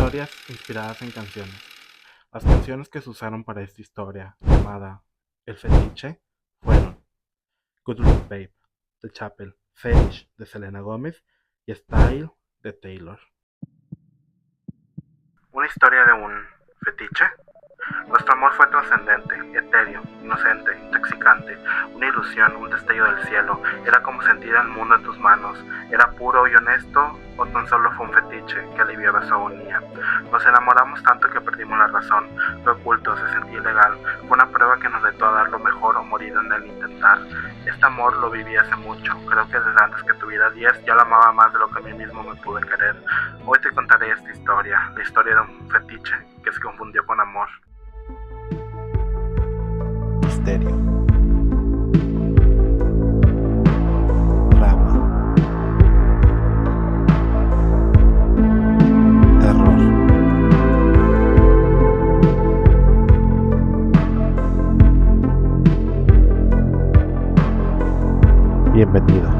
Historias inspiradas en canciones. Las canciones que se usaron para esta historia, llamada El Fetiche, fueron Good Luck Babe, de Chapel, Fetish, de Selena Gómez y Style, de Taylor. Una historia de un fetiche. Nuestro amor fue trascendente, etéreo, inocente, intoxicante, una ilusión, un destello del cielo. Era como sentir el mundo en tus manos. Era puro y honesto, o tan solo fue un fetiche que aliviaba su agonía. Nos enamoramos tanto que perdimos la razón. Fue oculto, se sentía ilegal. Fue una prueba que nos retó a dar lo mejor o morir en el intentar. Este amor lo viví hace mucho. Creo que desde antes que tuviera 10 ya lo amaba más de lo que a mí mismo me pude querer. Hoy te contaré esta historia, la historia de un fetiche que se confundió con amor. Misterio, drama, terror. Bienvenido.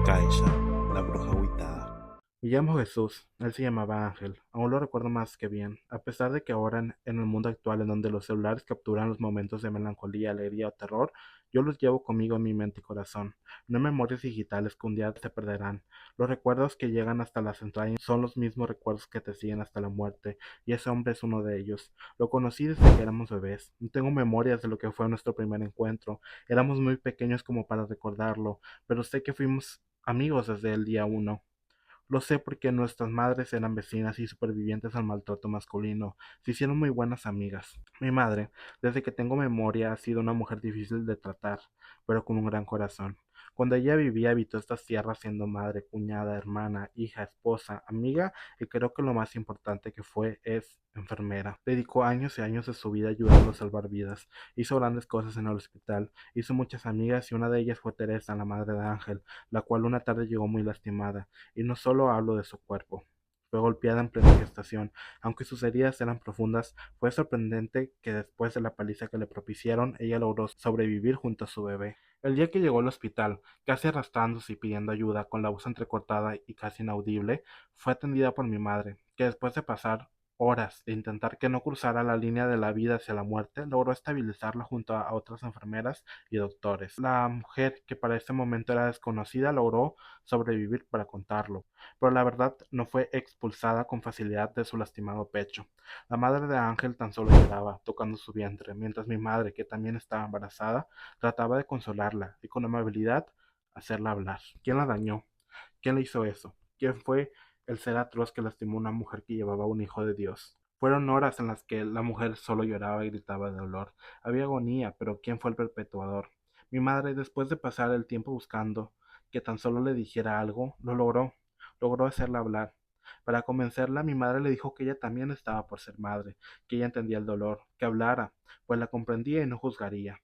Caixa, la bruja agüitada. Me llamo Jesús, él se llamaba Ángel, aún lo recuerdo más que bien, a pesar de que ahora en el mundo actual en donde los celulares capturan los momentos de melancolía, alegría o terror, yo los llevo conmigo en mi mente y corazón. No hay memorias digitales que un día se perderán. Los recuerdos que llegan hasta las entrañas son los mismos recuerdos que te siguen hasta la muerte, y ese hombre es uno de ellos. Lo conocí desde que éramos bebés. No tengo memorias de lo que fue nuestro primer encuentro. Éramos muy pequeños como para recordarlo, pero sé que fuimos amigos desde el día uno. Lo sé porque nuestras madres eran vecinas y supervivientes al maltrato masculino. Se hicieron muy buenas amigas. Mi madre, desde que tengo memoria, ha sido una mujer difícil de tratar, pero con un gran corazón. Cuando ella vivía, habitó estas tierras siendo madre, cuñada, hermana, hija, esposa, amiga y creo que lo más importante que fue es enfermera. Dedicó años y años de su vida ayudando a salvar vidas. Hizo grandes cosas en el hospital. Hizo muchas amigas y una de ellas fue Teresa, la madre de Ángel, la cual una tarde llegó muy lastimada. Y no solo hablo de su cuerpo. Fue golpeada en plena gestación. Aunque sus heridas eran profundas, fue sorprendente que después de la paliza que le propiciaron, ella logró sobrevivir junto a su bebé. El día que llegó al hospital, casi arrastrándose y pidiendo ayuda, con la voz entrecortada y casi inaudible, fue atendida por mi madre, que después de pasar horas de intentar que no cruzara la línea de la vida hacia la muerte, logró estabilizarla junto a otras enfermeras y doctores. La mujer, que para ese momento era desconocida, logró sobrevivir para contarlo, pero la verdad no fue expulsada con facilidad de su lastimado pecho. La madre de Ángel tan solo lloraba, tocando su vientre, mientras mi madre, que también estaba embarazada, trataba de consolarla y con amabilidad hacerla hablar. ¿Quién la dañó? ¿Quién le hizo eso? ¿Quién fue el ser atroz que lastimó a una mujer que llevaba un hijo de Dios? Fueron horas en las que la mujer solo lloraba y gritaba de dolor. Había agonía, pero ¿quién fue el perpetuador? Mi madre, después de pasar el tiempo buscando que tan solo le dijera algo, lo logró. Logró hacerla hablar. Para convencerla, mi madre le dijo que ella también estaba por ser madre, que ella entendía el dolor, que hablara, pues la comprendía y no juzgaría.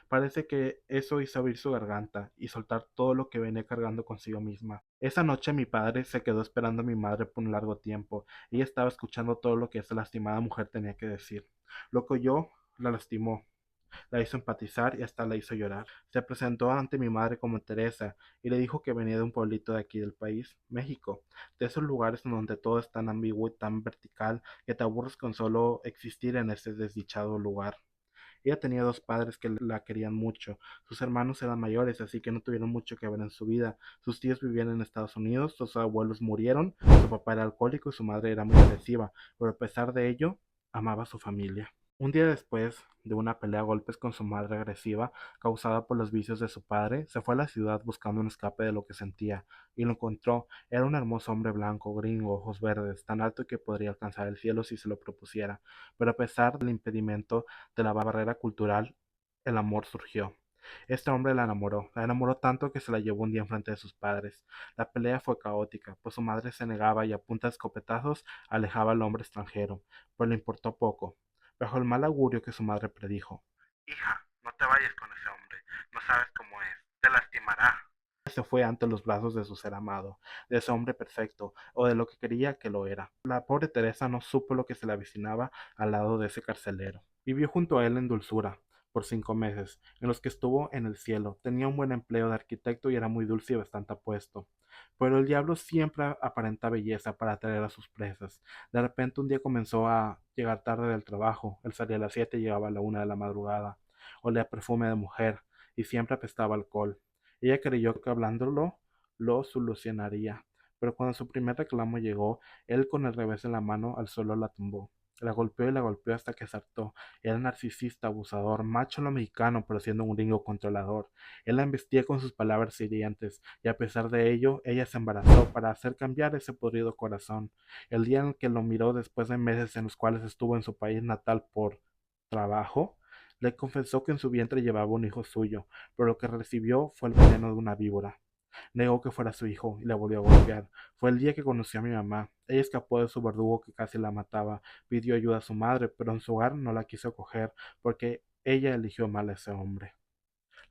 Parece que eso hizo abrir su garganta y soltar todo lo que venía cargando consigo misma. Esa noche mi padre se quedó esperando a mi madre por un largo tiempo. Ella estaba escuchando todo lo que esa lastimada mujer tenía que decir. Lo que oyó la lastimó, la hizo empatizar y hasta la hizo llorar. Se presentó ante mi madre como Teresa y le dijo que venía de un pueblito de aquí del país, México, de esos lugares en donde todo es tan ambiguo y tan vertical que te aburres con solo existir en ese desdichado lugar. Ella tenía dos padres que la querían mucho. Sus hermanos eran mayores, así que no tuvieron mucho que ver en su vida. Sus tíos vivían en Estados Unidos, sus abuelos murieron, su papá era alcohólico y su madre era muy agresiva, pero a pesar de ello, amaba a su familia. Un día después de una pelea a golpes con su madre agresiva, causada por los vicios de su padre, se fue a la ciudad buscando un escape de lo que sentía, y lo encontró. Era un hermoso hombre blanco, gringo, ojos verdes, tan alto que podría alcanzar el cielo si se lo propusiera, pero a pesar del impedimento de la barrera cultural, el amor surgió. Este hombre la enamoró tanto que se la llevó un día enfrente de sus padres. La pelea fue caótica, pues su madre se negaba y a punta de escopetazos alejaba al hombre extranjero, pero le importó poco, bajo el mal augurio que su madre predijo. Hija, no te vayas con ese hombre, no sabes cómo es, te lastimará. Se fue ante los brazos de su ser amado, de ese hombre perfecto, o de lo que quería que lo era. La pobre Teresa no supo lo que se le avecinaba al lado de ese carcelero. Vivió junto a él en dulzura, por 5 meses, en los que estuvo en el cielo. Tenía un buen empleo de arquitecto y era muy dulce y bastante apuesto. Pero el diablo siempre aparenta belleza para atraer a sus presas. De repente un día comenzó a llegar tarde del trabajo. Él salía a las 7 y llegaba a la 1 de la madrugada. Olía a perfume de mujer y siempre apestaba alcohol. Ella creyó que hablándolo lo solucionaría, pero cuando su primer reclamo llegó, él con el revés en la mano al suelo la tumbó. La golpeó hasta que se hartó. Era narcisista, abusador, macho a lo mexicano, pero siendo un gringo controlador. Él la embestía con sus palabras hirientes, y a pesar de ello, ella se embarazó para hacer cambiar ese podrido corazón. El día en que lo miró después de meses en los cuales estuvo en su país natal por trabajo, le confesó que en su vientre llevaba un hijo suyo, pero lo que recibió fue el veneno de una víbora. Negó que fuera su hijo y la volvió a golpear. Fue el día que conoció a mi mamá. Ella escapó de su verdugo que casi la mataba. Pidió ayuda a su madre, pero en su hogar no la quiso acoger porque ella eligió mal a ese hombre.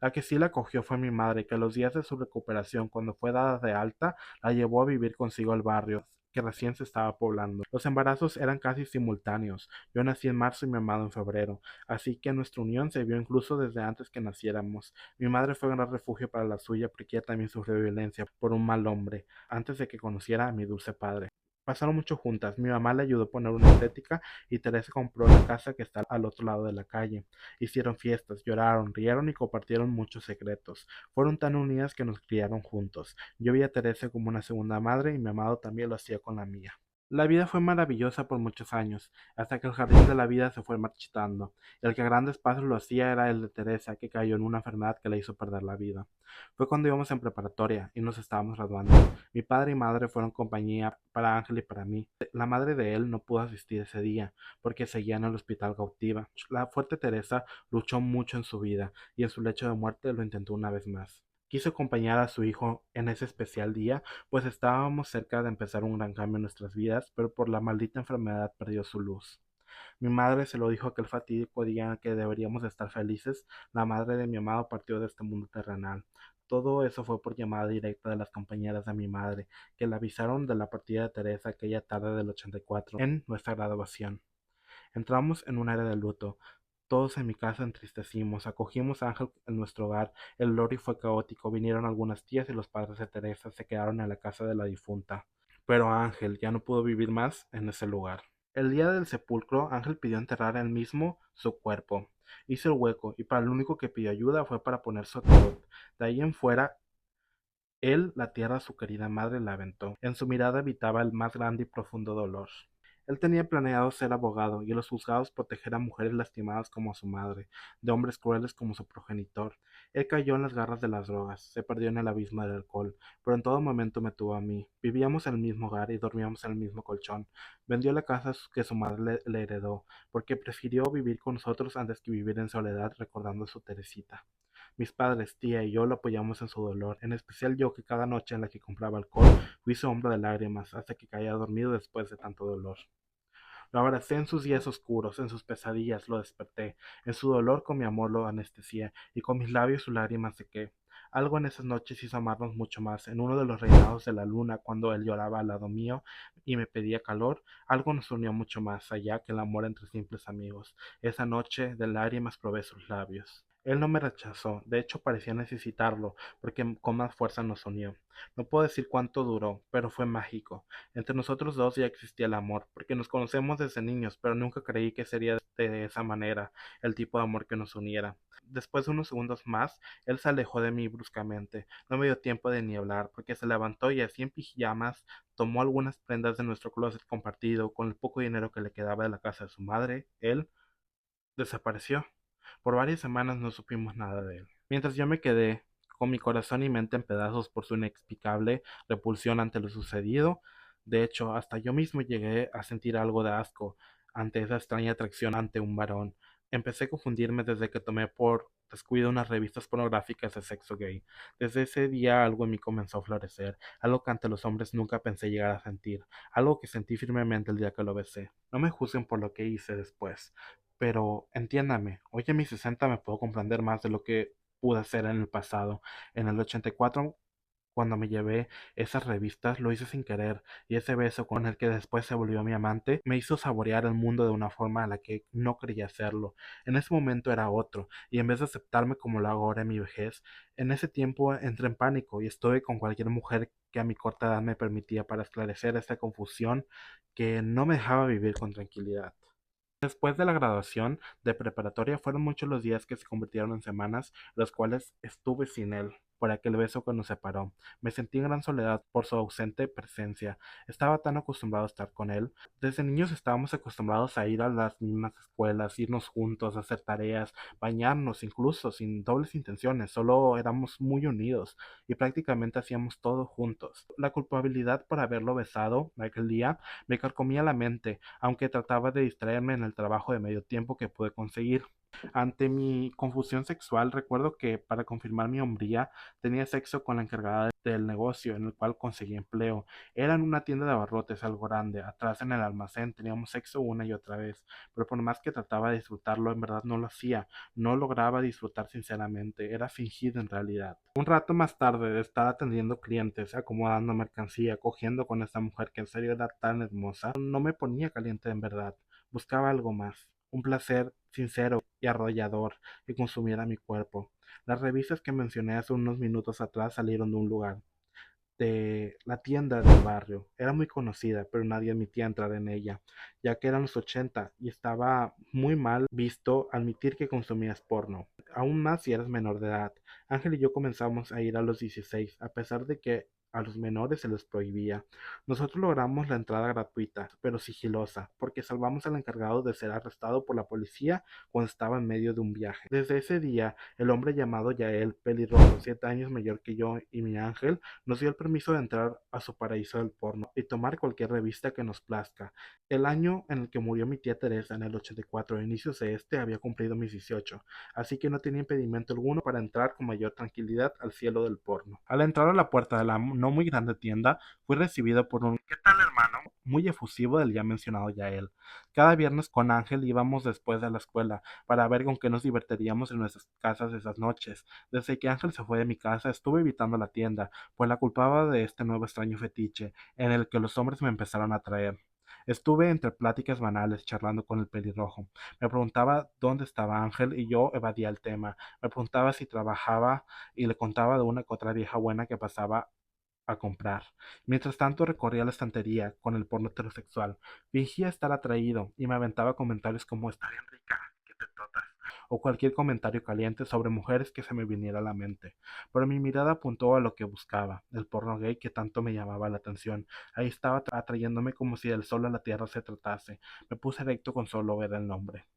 La que sí la acogió fue mi madre, que a los días de su recuperación, cuando fue dada de alta, la llevó a vivir consigo al barrio que recién se estaba poblando. Los embarazos eran casi simultáneos. Yo nací en marzo y mi amado en febrero, así que nuestra unión se vio incluso desde antes que naciéramos. Mi madre fue un gran refugio para la suya porque ella también sufrió violencia por un mal hombre, antes de que conociera a mi dulce padre. Pasaron mucho juntas. Mi mamá le ayudó a poner una estética y Teresa compró la casa que está al otro lado de la calle. Hicieron fiestas, lloraron, rieron y compartieron muchos secretos. Fueron tan unidas que nos criaron juntos. Yo vi a Teresa como una segunda madre y mi amado también lo hacía con la mía. La vida fue maravillosa por muchos años, hasta que el jardín de la vida se fue marchitando. El que a grandes pasos lo hacía era el de Teresa, que cayó en una enfermedad que le hizo perder la vida. Fue cuando íbamos en preparatoria y nos estábamos graduando. Mi padre y madre fueron compañía para Ángel y para mí. La madre de él no pudo asistir ese día porque seguía en el hospital cautiva. La fuerte Teresa luchó mucho en su vida y en su lecho de muerte lo intentó una vez más. Quiso acompañar a su hijo en ese especial día, pues estábamos cerca de empezar un gran cambio en nuestras vidas, pero por la maldita enfermedad perdió su luz. Mi madre se lo dijo aquel fatídico día en que deberíamos estar felices. La madre de mi amado partió de este mundo terrenal. Todo eso fue por llamada directa de las compañeras de mi madre, que le avisaron de la partida de Teresa aquella tarde del 84, en nuestra graduación. Entramos en un área de luto. Todos en mi casa entristecimos, acogimos a Ángel en nuestro hogar. El lori fue caótico, vinieron algunas tías y los padres de Teresa se quedaron en la casa de la difunta. Pero Ángel ya no pudo vivir más en ese lugar. El día del sepulcro, Ángel pidió enterrar él mismo su cuerpo. Hizo el hueco y para lo único que pidió ayuda fue para poner su ataúd. De ahí en fuera, él la tierra a su querida madre la aventó. En su mirada habitaba el más grande y profundo dolor. Él tenía planeado ser abogado y en los juzgados proteger a mujeres lastimadas como a su madre, de hombres crueles como su progenitor. Él cayó en las garras de las drogas, se perdió en el abismo del alcohol, pero en todo momento me tuvo a mí. Vivíamos en el mismo hogar y dormíamos en el mismo colchón. Vendió la casa que su madre le heredó, porque prefirió vivir con nosotros antes que vivir en soledad recordando a su Teresita. Mis padres, tía y yo lo apoyamos en su dolor, en especial yo que cada noche en la que compraba alcohol fui su hombro de lágrimas hasta que caía dormido después de tanto dolor. Lo abracé en sus días oscuros, en sus pesadillas lo desperté, en su dolor con mi amor lo anestesié, y con mis labios sus lágrimas sequé. Algo en esas noches hizo amarnos mucho más. En uno de los reinados de la luna, cuando él lloraba al lado mío y me pedía calor, algo nos unió mucho más allá que el amor entre simples amigos. Esa noche de lágrimas probé sus labios. Él no me rechazó, de hecho parecía necesitarlo, porque con más fuerza nos unió. No puedo decir cuánto duró, pero fue mágico. Entre nosotros dos ya existía el amor, porque nos conocemos desde niños, pero nunca creí que sería de esa manera el tipo de amor que nos uniera. Después de unos segundos más, él se alejó de mí bruscamente. No me dio tiempo de ni hablar, porque se levantó y así en pijamas tomó algunas prendas de nuestro closet compartido con el poco dinero que le quedaba de la casa de su madre. Él desapareció. Por varias semanas no supimos nada de él. Mientras yo me quedé con mi corazón y mente en pedazos por su inexplicable repulsión ante lo sucedido. De hecho, hasta yo mismo llegué a sentir algo de asco ante esa extraña atracción ante un varón. Empecé a confundirme desde que tomé por descuido unas revistas pornográficas de sexo gay. Desde ese día algo en mí comenzó a florecer, algo que ante los hombres nunca pensé llegar a sentir, algo que sentí firmemente el día que lo besé. No me juzguen por lo que hice después, pero entiéndame, hoy a mis 60 me puedo comprender más de lo que pude hacer en el pasado. En el 84 Cuando me llevé esas revistas lo hice sin querer, y ese beso con el que después se volvió mi amante me hizo saborear el mundo de una forma a la que no creía hacerlo. En ese momento era otro, y en vez de aceptarme como lo hago ahora en mi vejez, en ese tiempo entré en pánico y estuve con cualquier mujer que a mi corta edad me permitía para esclarecer esta confusión que no me dejaba vivir con tranquilidad. Después de la graduación de preparatoria fueron muchos los días que se convirtieron en semanas, los cuales estuve sin él, por aquel beso que nos separó. Me sentí en gran soledad por su ausente presencia. Estaba tan acostumbrado a estar con él. Desde niños estábamos acostumbrados a ir a las mismas escuelas, irnos juntos, hacer tareas, bañarnos, incluso sin dobles intenciones. Solo éramos muy unidos y prácticamente hacíamos todo juntos. La culpabilidad por haberlo besado aquel día me carcomía la mente, aunque trataba de distraerme en el trabajo de medio tiempo que pude conseguir. Ante mi confusión sexual, recuerdo que para confirmar mi hombría tenía sexo con la encargada del negocio en el cual conseguí empleo. Era en una tienda de abarrotes algo grande. Atrás en el almacén teníamos sexo una y otra vez, pero por más que trataba de disfrutarlo, en verdad no lo hacía. No lograba disfrutar sinceramente, era fingido en realidad. Un rato más tarde de estar atendiendo clientes, acomodando mercancía, cogiendo con esta mujer que en serio era tan hermosa, no me ponía caliente en verdad. Buscaba algo más, un placer sincero y arrollador que consumiera mi cuerpo. Las revistas que mencioné hace unos minutos atrás salieron de un lugar, de la tienda del barrio. Era muy conocida, pero nadie admitía entrar en ella, ya que eran los 80 y estaba muy mal visto admitir que consumías porno, aún más si eras menor de edad. Ángel y yo comenzamos a ir a los 16, a pesar de que a los menores se les prohibía. Nosotros logramos la entrada gratuita, pero sigilosa, porque salvamos al encargado de ser arrestado por la policía cuando estaba en medio de un viaje. Desde ese día, el hombre llamado Yael, pelirrojo, 7 años mayor que yo y mi Ángel, nos dio el permiso de entrar a su paraíso del porno y tomar cualquier revista que nos plazca. El año en el que murió mi tía Teresa, en el 84, a inicios de este, había cumplido mis 18, así que no tenía impedimento alguno para entrar con mayor tranquilidad al cielo del porno. Al entrar a la puerta de la no muy grande tienda, fui recibido por un ¿qué tal, hermano? Muy efusivo del ya mencionado Yael. Cada viernes con Ángel íbamos después de la escuela para ver con qué nos divertiríamos en nuestras casas esas noches. Desde que Ángel se fue de mi casa estuve evitando la tienda, pues la culpaba de este nuevo extraño fetiche en el que los hombres me empezaron a atraer. Estuve entre pláticas banales charlando con el pelirrojo. Me preguntaba dónde estaba Ángel y yo evadía el tema. Me preguntaba si trabajaba y le contaba de una que otra vieja buena que pasaba a comprar. Mientras tanto recorría la estantería con el porno heterosexual. Fingía estar atraído y me aventaba comentarios como está bien rica, que te totas, o cualquier comentario caliente sobre mujeres que se me viniera a la mente. Pero mi mirada apuntó a lo que buscaba, el porno gay que tanto me llamaba la atención. Ahí estaba atrayéndome como si del sol a la tierra se tratase. Me puse recto con solo ver el nombre.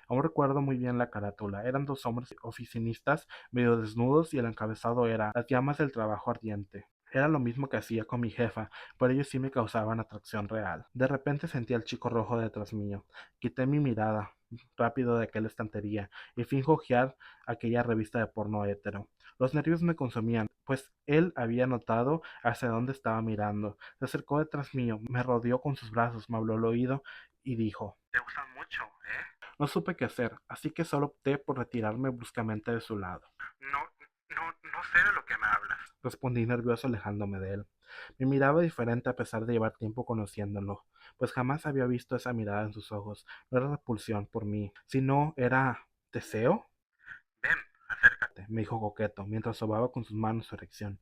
Aún recuerdo muy bien la carátula. Eran dos hombres oficinistas, medio desnudos, y el encabezado era Las llamas del trabajo ardiente. Era lo mismo que hacía con mi jefa, pero ellos sí me causaban atracción real. De repente sentí al chico rojo detrás mío. Quité mi mirada rápido de aquella estantería y finjo hojear aquella revista de porno hétero. Los nervios me consumían, pues él había notado hacia dónde estaba mirando. Se acercó detrás mío, me rodeó con sus brazos, me habló al oído y dijo: Te gustan mucho, ¿eh? No supe qué hacer, así que solo opté por retirarme bruscamente de su lado. No sé de lo que me hablas, respondí nervioso alejándome de él. Me miraba diferente a pesar de llevar tiempo conociéndolo, pues jamás había visto esa mirada en sus ojos. No era repulsión por mí, sino era deseo. Ven, acércate, me dijo coqueto, mientras sobaba con sus manos su erección.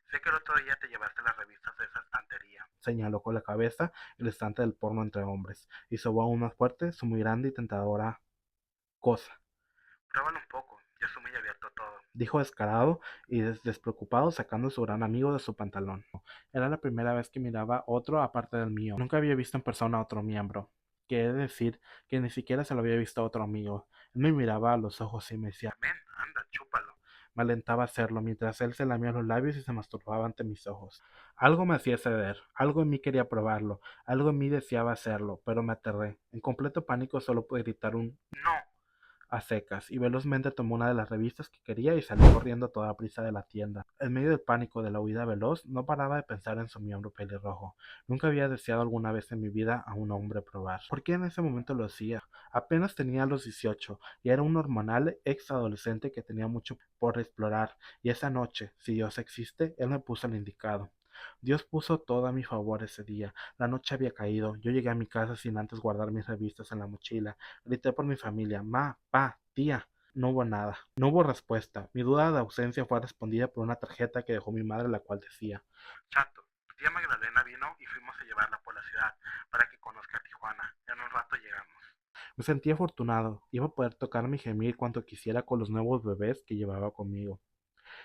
Sé que el otro día te llevaste las revistas de esa estantería. Señaló con la cabeza el estante del porno entre hombres, y sobó aún más fuerte su muy grande y tentadora cosa. Pruébalo un poco, ya estoy muy abierto a todo, dijo descarado y despreocupado sacando a su gran amigo de su pantalón. Era la primera vez que miraba otro aparte del mío. Nunca había visto en persona a otro miembro. Quiere decir que ni siquiera se lo había visto a otro amigo. Él me miraba a los ojos y me decía, ven, anda, chúpalo. Me alentaba a hacerlo mientras él se lamía los labios y se masturbaba ante mis ojos. Algo me hacía ceder, algo en mí quería probarlo, algo en mí deseaba hacerlo, pero me aterré. En completo pánico solo pude gritar un no a secas y velozmente tomó una de las revistas que quería y salió corriendo a toda prisa de la tienda. En medio del pánico de la huida veloz, no paraba de pensar en su miembro pelirrojo. Nunca había deseado alguna vez en mi vida a un hombre probar. ¿Por qué en ese momento lo hacía? Apenas tenía los 18 y era un hormonal ex adolescente que tenía mucho por explorar, y esa noche, si Dios existe, él me puso el indicado. Dios puso todo a mi favor ese día. La noche había caído. Yo llegué a mi casa sin antes guardar mis revistas en la mochila. Grité por mi familia: ma, pa, tía. No hubo nada. No hubo respuesta. Mi duda de ausencia fue respondida por una tarjeta que dejó mi madre, la cual decía: Chato, tu tía Magdalena vino y fuimos a llevarla por la ciudad para que conozca Tijuana. En un rato llegamos. Me sentí afortunado. Iba a poder tocarme y gemir cuanto quisiera con los nuevos bebés que llevaba conmigo.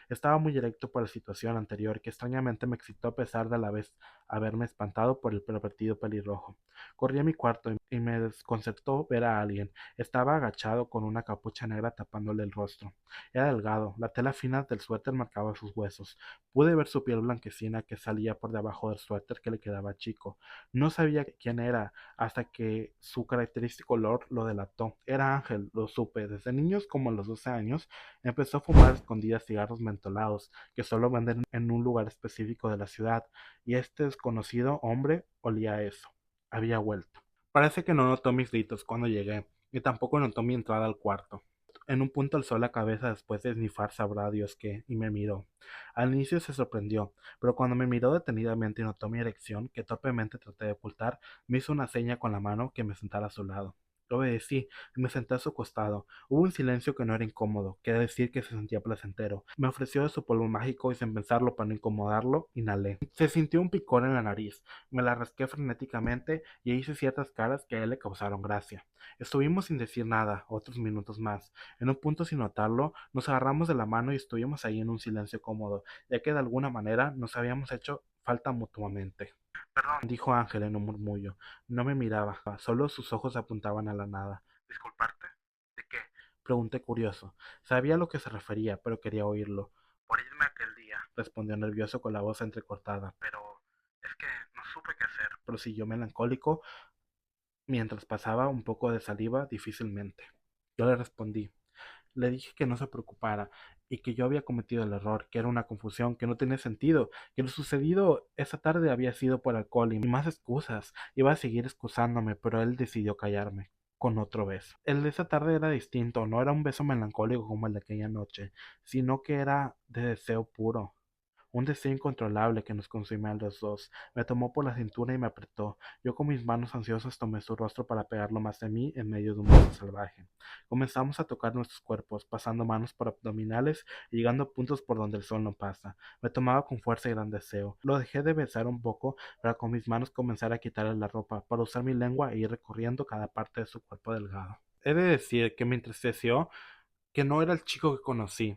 Estaba muy erecto por la situación anterior, que extrañamente me excitó a pesar de a la vez haberme espantado por el pervertido pelirrojo. Corrí a mi cuarto y me desconcertó ver a alguien. Estaba agachado con una capucha negra tapándole el rostro. Era delgado, la tela fina del suéter marcaba sus huesos. Pude ver su piel blanquecina que salía por debajo del suéter que le quedaba chico. No sabía quién era hasta que su característico olor lo delató. Era Ángel, lo supe. Desde niños como a los 12 años empezó a fumar a escondidas cigarros mentolados que solo venden en un lugar específico de la ciudad, y este desconocido hombre olía a eso. Había vuelto. Parece que no notó mis gritos cuando llegué, y tampoco notó mi entrada al cuarto. En un punto alzó la cabeza después de esnifar sabrá Dios qué, y me miró. Al inicio se sorprendió, pero cuando me miró detenidamente y notó mi erección, que torpemente traté de ocultar, me hizo una seña con la mano que me sentara a su lado. Obedecí y me senté a su costado. Hubo un silencio que no era incómodo, que decir que se sentía placentero. Me ofreció de su polvo mágico y sin pensarlo para no incomodarlo, inhalé. Se sintió un picor en la nariz. Me la rasqué frenéticamente y hice ciertas caras que a él le causaron gracia. Estuvimos sin decir nada, otros minutos más. En un punto sin notarlo, nos agarramos de la mano y estuvimos ahí en un silencio cómodo, ya que de alguna manera nos habíamos hecho falta mutuamente. Perdón, dijo Ángel en un murmullo. No me miraba, solo sus ojos apuntaban a la nada. ¿Disculparte? ¿De qué? Pregunté curioso. Sabía a lo que se refería, pero quería oírlo. Por irme aquel día, respondió nervioso con la voz entrecortada. Pero es que no supe qué hacer, prosiguió melancólico mientras pasaba un poco de saliva difícilmente. Yo le respondí. Le dije que no se preocupara y que yo había cometido el error, que era una confusión, que no tenía sentido, que lo sucedido esa tarde había sido por alcohol y más excusas. Iba a seguir excusándome, pero él decidió callarme con otro beso. El de esa tarde era distinto, no era un beso melancólico como el de aquella noche, sino que era de deseo puro. Un deseo incontrolable que nos consumía a los dos. Me tomó por la cintura y me apretó. Yo con mis manos ansiosas tomé su rostro para pegarlo más de mí en medio de un beso salvaje. Comenzamos a tocar nuestros cuerpos, pasando manos por abdominales y llegando a puntos por donde el sol no pasa. Me tomaba con fuerza y gran deseo. Lo dejé de besar un poco para con mis manos comenzar a quitarle la ropa, para usar mi lengua e ir recorriendo cada parte de su cuerpo delgado. He de decir que me entristeció que no era el chico que conocí.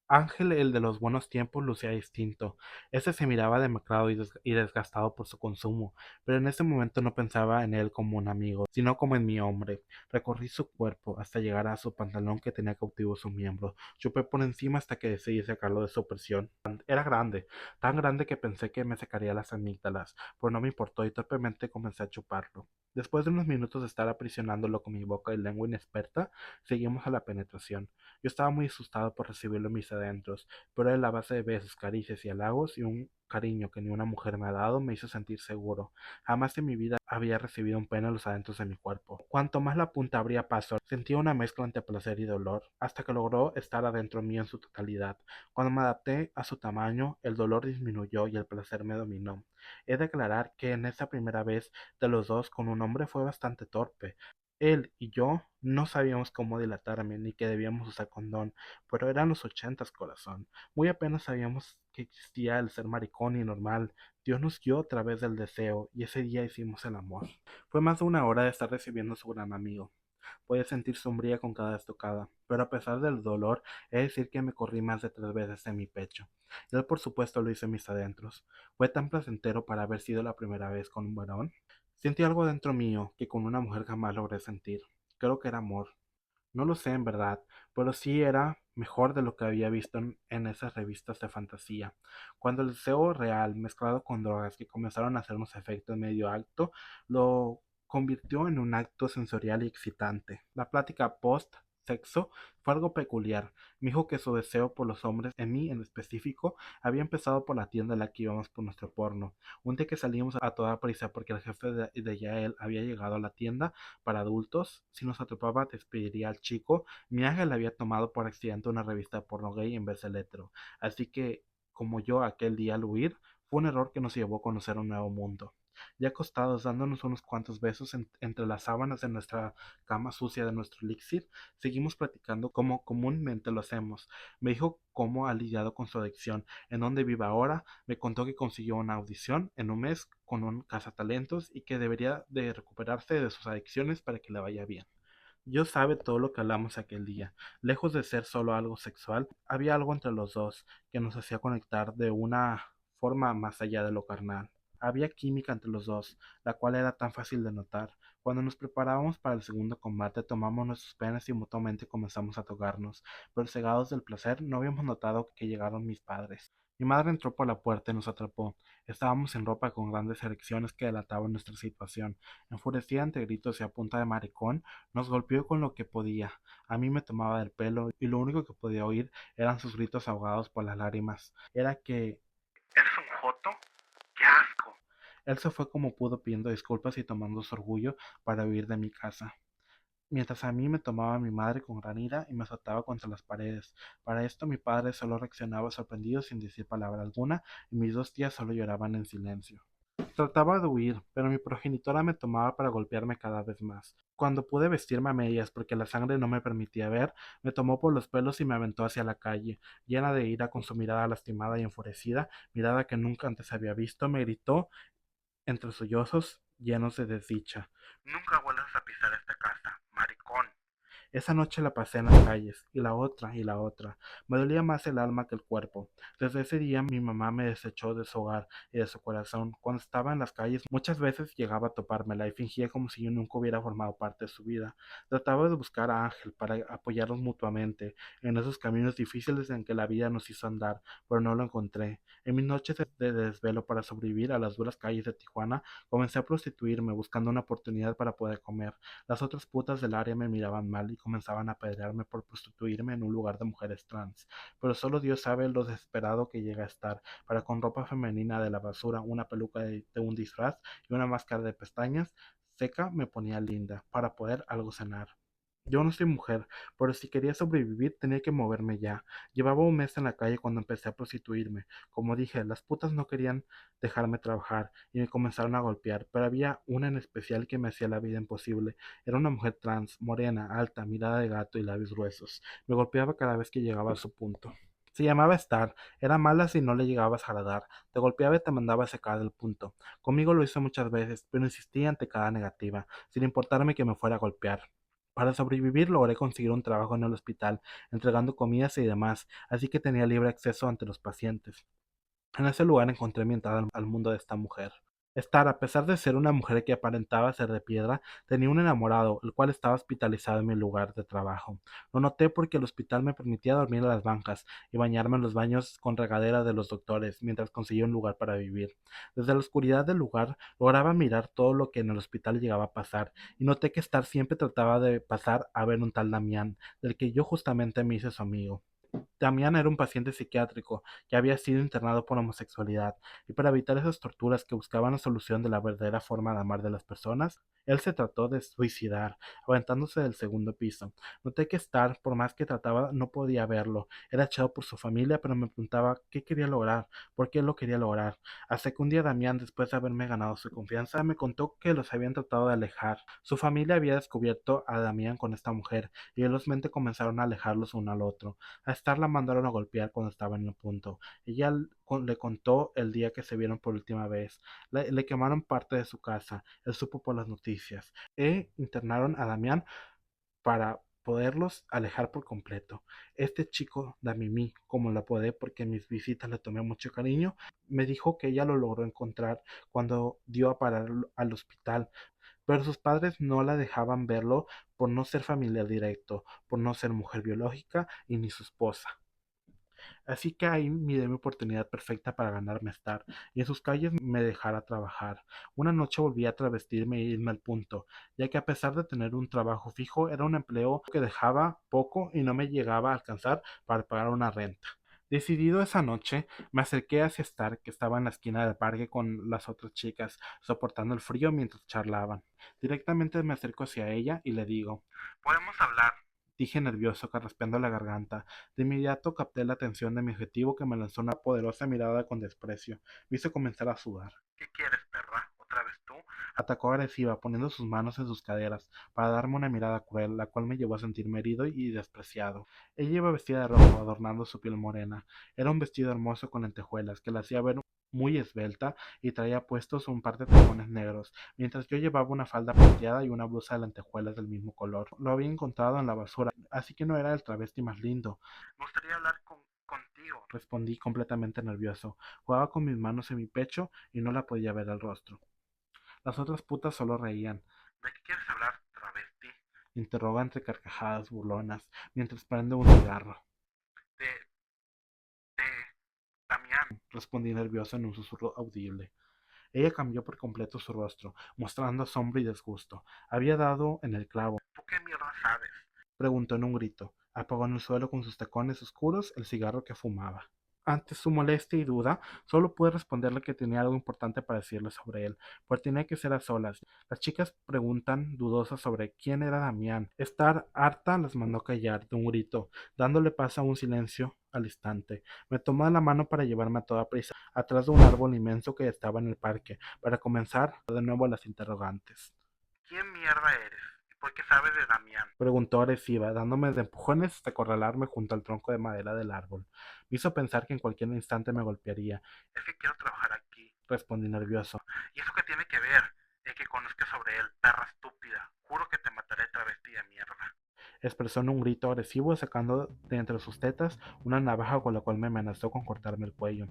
Ángel, el de los buenos tiempos, lucía distinto. Ese se miraba demacrado y desgastado por su consumo, pero en ese momento no pensaba en él como un amigo, sino como en mi hombre. Recorrí su cuerpo hasta llegar a su pantalón que tenía cautivo su miembro. Chupé por encima hasta que decidí sacarlo de su opresión. Era grande, tan grande que pensé que me sacaría las amígdalas, pero no me importó y torpemente comencé a chuparlo. Después de unos minutos de estar aprisionándolo con mi boca y lengua inexperta, seguimos a la penetración. Yo estaba muy asustado por recibirlo en mis adentros, pero él, a base de besos, caricias y halagos y un cariño que ni una mujer me ha dado, me hizo sentir seguro. Jamás en mi vida había recibido un pene en los adentros de mi cuerpo. Cuanto más la punta abría paso, sentía una mezcla entre placer y dolor, hasta que logró estar adentro mío en su totalidad. Cuando me adapté a su tamaño, el dolor disminuyó y el placer me dominó. He de aclarar que en esa primera vez de los dos con un hombre fue bastante torpe. Él y yo no sabíamos cómo dilatarme ni que debíamos usar condón, pero eran los 80, corazón. Muy apenas sabíamos que existía el ser maricón y normal. Dios nos guió a través del deseo y ese día hicimos el amor. Fue más de una hora de estar recibiendo a su gran amigo. Podía sentir sombría con cada estocada, pero a pesar del dolor, he de decir que me corrí más de 3 veces en mi pecho. Él, por supuesto, lo hizo en mis adentros. Fue tan placentero para haber sido la primera vez con un varón. Sentí algo dentro mío que con una mujer jamás logré sentir. Creo que era amor. No lo sé en verdad, pero sí era mejor de lo que había visto en esas revistas de fantasía. Cuando el deseo real, mezclado con drogas que comenzaron a hacernos efecto en medio acto, lo convirtió en un acto sensorial y excitante. La plática post sexo fue algo peculiar. Me dijo que su deseo por los hombres, en mí en específico, había empezado por la tienda en la que íbamos por nuestro porno. Un día que salimos a toda prisa porque el jefe de Yael había llegado a la tienda para adultos, si nos atrapaba despediría al chico. Mi ángel había tomado por accidente una revista porno gay en vez del hetero. Así que, como yo aquel día al huir, fue un error que nos llevó a conocer un nuevo mundo. Ya acostados, dándonos unos cuantos besos entre las sábanas de nuestra cama sucia de nuestro elixir, seguimos platicando como comúnmente lo hacemos. Me dijo cómo ha lidiado con su adicción, en dónde vive ahora, me contó que consiguió una audición en un mes con un cazatalentos y que debería de recuperarse de sus adicciones para que le vaya bien. Dios sabe todo lo que hablamos aquel día. Lejos de ser solo algo sexual, había algo entre los dos que nos hacía conectar de una forma más allá de lo carnal. Había química entre los dos, la cual era tan fácil de notar. Cuando nos preparábamos para el segundo combate, tomamos nuestros penes y mutuamente comenzamos a tocarnos, pero cegados del placer, no habíamos notado que llegaron mis padres. Mi madre entró por la puerta y nos atrapó. Estábamos en ropa con grandes erecciones que delataban nuestra situación. Enfurecida entre gritos y a punta de maricón, nos golpeó con lo que podía. A mí me tomaba del pelo y lo único que podía oír eran sus gritos ahogados por las lágrimas. Era que... ¿Eres un joto? ¡Qué asco! Él se fue como pudo pidiendo disculpas y tomando su orgullo para huir de mi casa. Mientras a mí me tomaba mi madre con gran ira y me azotaba contra las paredes. Para esto mi padre solo reaccionaba sorprendido sin decir palabra alguna y mis dos tías solo lloraban en silencio. Trataba de huir, pero mi progenitora me tomaba para golpearme cada vez más. Cuando pude vestirme a medias porque la sangre no me permitía ver, me tomó por los pelos y me aventó hacia la calle. Llena de ira, con su mirada lastimada y enfurecida, mirada que nunca antes había visto, me gritó entre sollozos llenos de desdicha: Nunca vuelvas a pisar esta casa, maricón. Esa noche la pasé en las calles, y la otra, y la otra. Me dolía más el alma que el cuerpo. Desde ese día mi mamá me desechó de su hogar y de su corazón. Cuando estaba en las calles, muchas veces llegaba a topármela y fingía como si yo nunca hubiera formado parte de su vida. Trataba de buscar a Ángel para apoyarnos mutuamente en esos caminos difíciles en que la vida nos hizo andar, pero no lo encontré. En mis noches de desvelo para sobrevivir a las duras calles de Tijuana, comencé a prostituirme buscando una oportunidad para poder comer. Las otras putas del área me miraban mal y comenzaban a apedrearme por prostituirme en un lugar de mujeres trans. Pero solo Dios sabe lo desesperado que llega a estar, para con ropa femenina de la basura, una peluca de un disfraz y una máscara de pestañas seca me ponía linda, para poder algo cenar. Yo no soy mujer, pero si quería sobrevivir tenía que moverme ya. Llevaba un mes en la calle cuando empecé a prostituirme. Como dije, las putas no querían dejarme trabajar y me comenzaron a golpear, pero había una en especial que me hacía la vida imposible. Era una mujer trans, morena, alta, mirada de gato y labios gruesos. Me golpeaba cada vez que llegaba a su punto. Se llamaba Star, era mala si no le llegabas a agradar, te golpeaba y te mandaba a secar del punto. Conmigo lo hizo muchas veces, pero insistía ante cada negativa, sin importarme que me fuera a golpear. Para sobrevivir logré conseguir un trabajo en el hospital, entregando comidas y demás, así que tenía libre acceso ante los pacientes. En ese lugar encontré mi entrada al mundo de esta mujer. Star, a pesar de ser una mujer que aparentaba ser de piedra, tenía un enamorado, el cual estaba hospitalizado en mi lugar de trabajo. Lo noté porque el hospital me permitía dormir en las bancas y bañarme en los baños con regadera de los doctores, mientras conseguía un lugar para vivir. Desde la oscuridad del lugar lograba mirar todo lo que en el hospital llegaba a pasar, y noté que Star siempre trataba de pasar a ver un tal Damián, del que yo justamente me hice su amigo. Damián era un paciente psiquiátrico que había sido internado por homosexualidad, y para evitar esas torturas que buscaban la solución de la verdadera forma de amar de las personas, él se trató de suicidar, aventándose del segundo piso. Noté que Star, por más que trataba, no podía verlo. Era echado por su familia, pero me preguntaba qué quería lograr, por qué lo quería lograr. Hasta que un día Damián, después de haberme ganado su confianza, me contó que los habían tratado de alejar. Su familia había descubierto a Damián con esta mujer, y velozmente comenzaron a alejarlos uno al otro. A Star la mandaron a golpear cuando estaba en el punto. Ella le contó el día que se vieron por última vez. Le quemaron parte de su casa. Él supo por las noticias. Internaron a Damián para poderlos alejar por completo. Este chico, Damimi, como la apodé porque en mis visitas le tomé mucho cariño, me dijo que ella lo logró encontrar cuando dio a parar al hospital, pero sus padres no la dejaban verlo por no ser familiar directo, por no ser mujer biológica y ni su esposa. Así que ahí miré mi oportunidad perfecta para ganarme estar, y en sus calles me dejara trabajar. Una noche volví a travestirme e irme al punto, ya que a pesar de tener un trabajo fijo, era un empleo que dejaba poco y no me llegaba a alcanzar para pagar una renta. Decidido esa noche, me acerqué hacia Star, que estaba en la esquina del parque con las otras chicas, soportando el frío mientras charlaban. Directamente me acerco hacia ella y le digo, ¿podemos hablar? Dije nervioso, carraspeando la garganta. De inmediato capté la atención de mi objetivo, que me lanzó una poderosa mirada con desprecio. Me hizo comenzar a sudar. ¿Qué quieres, perra? ¿Otra vez tú? Atacó agresiva, poniendo sus manos en sus caderas, para darme una mirada cruel, la cual me llevó a sentirme herido y despreciado. Ella iba vestida de rojo, adornando su piel morena. Era un vestido hermoso con lentejuelas, que la hacía ver muy esbelta, y traía puestos un par de tacones negros, mientras yo llevaba una falda plateada y una blusa de lentejuelas del mismo color. Lo había encontrado en la basura, así que no era el travesti más lindo. Me gustaría hablar contigo, respondí completamente nervioso. Jugaba con mis manos en mi pecho y no la podía ver el rostro. Las otras putas solo reían. ¿De qué quieres hablar, travesti? Interroga entre carcajadas burlonas, mientras prende un cigarro. De, de Damián, respondí nervioso en un susurro audible. Ella cambió por completo su rostro, mostrando asombro y disgusto. Había dado en el clavo. ¿Tú qué mierda sabes? Preguntó en un grito. Apagó en el suelo con sus tacones oscuros el cigarro que fumaba. Ante su molestia y duda, solo pude responderle que tenía algo importante para decirle sobre él, pues tenía que ser a solas. Las chicas preguntan dudosas sobre quién era Damián. Estar harta las mandó callar de un grito, dándole paso a un silencio al instante. Me tomó de la mano para llevarme a toda prisa, atrás de un árbol inmenso que estaba en el parque, para comenzar de nuevo las interrogantes. ¿Quién mierda eres? ¿Y por qué sabes de Damián? Preguntó agresiva, dándome de empujones hasta acorralarme junto al tronco de madera del árbol. Me hizo pensar que en cualquier instante me golpearía. Es que quiero trabajar aquí, respondí nervioso. ¿Y eso qué tiene que ver? El que conozcas sobre él, perra estúpida. Juro que te mataré, travesti de mierda. Expresó en un grito agresivo, sacando de entre sus tetas una navaja con la cual me amenazó con cortarme el cuello.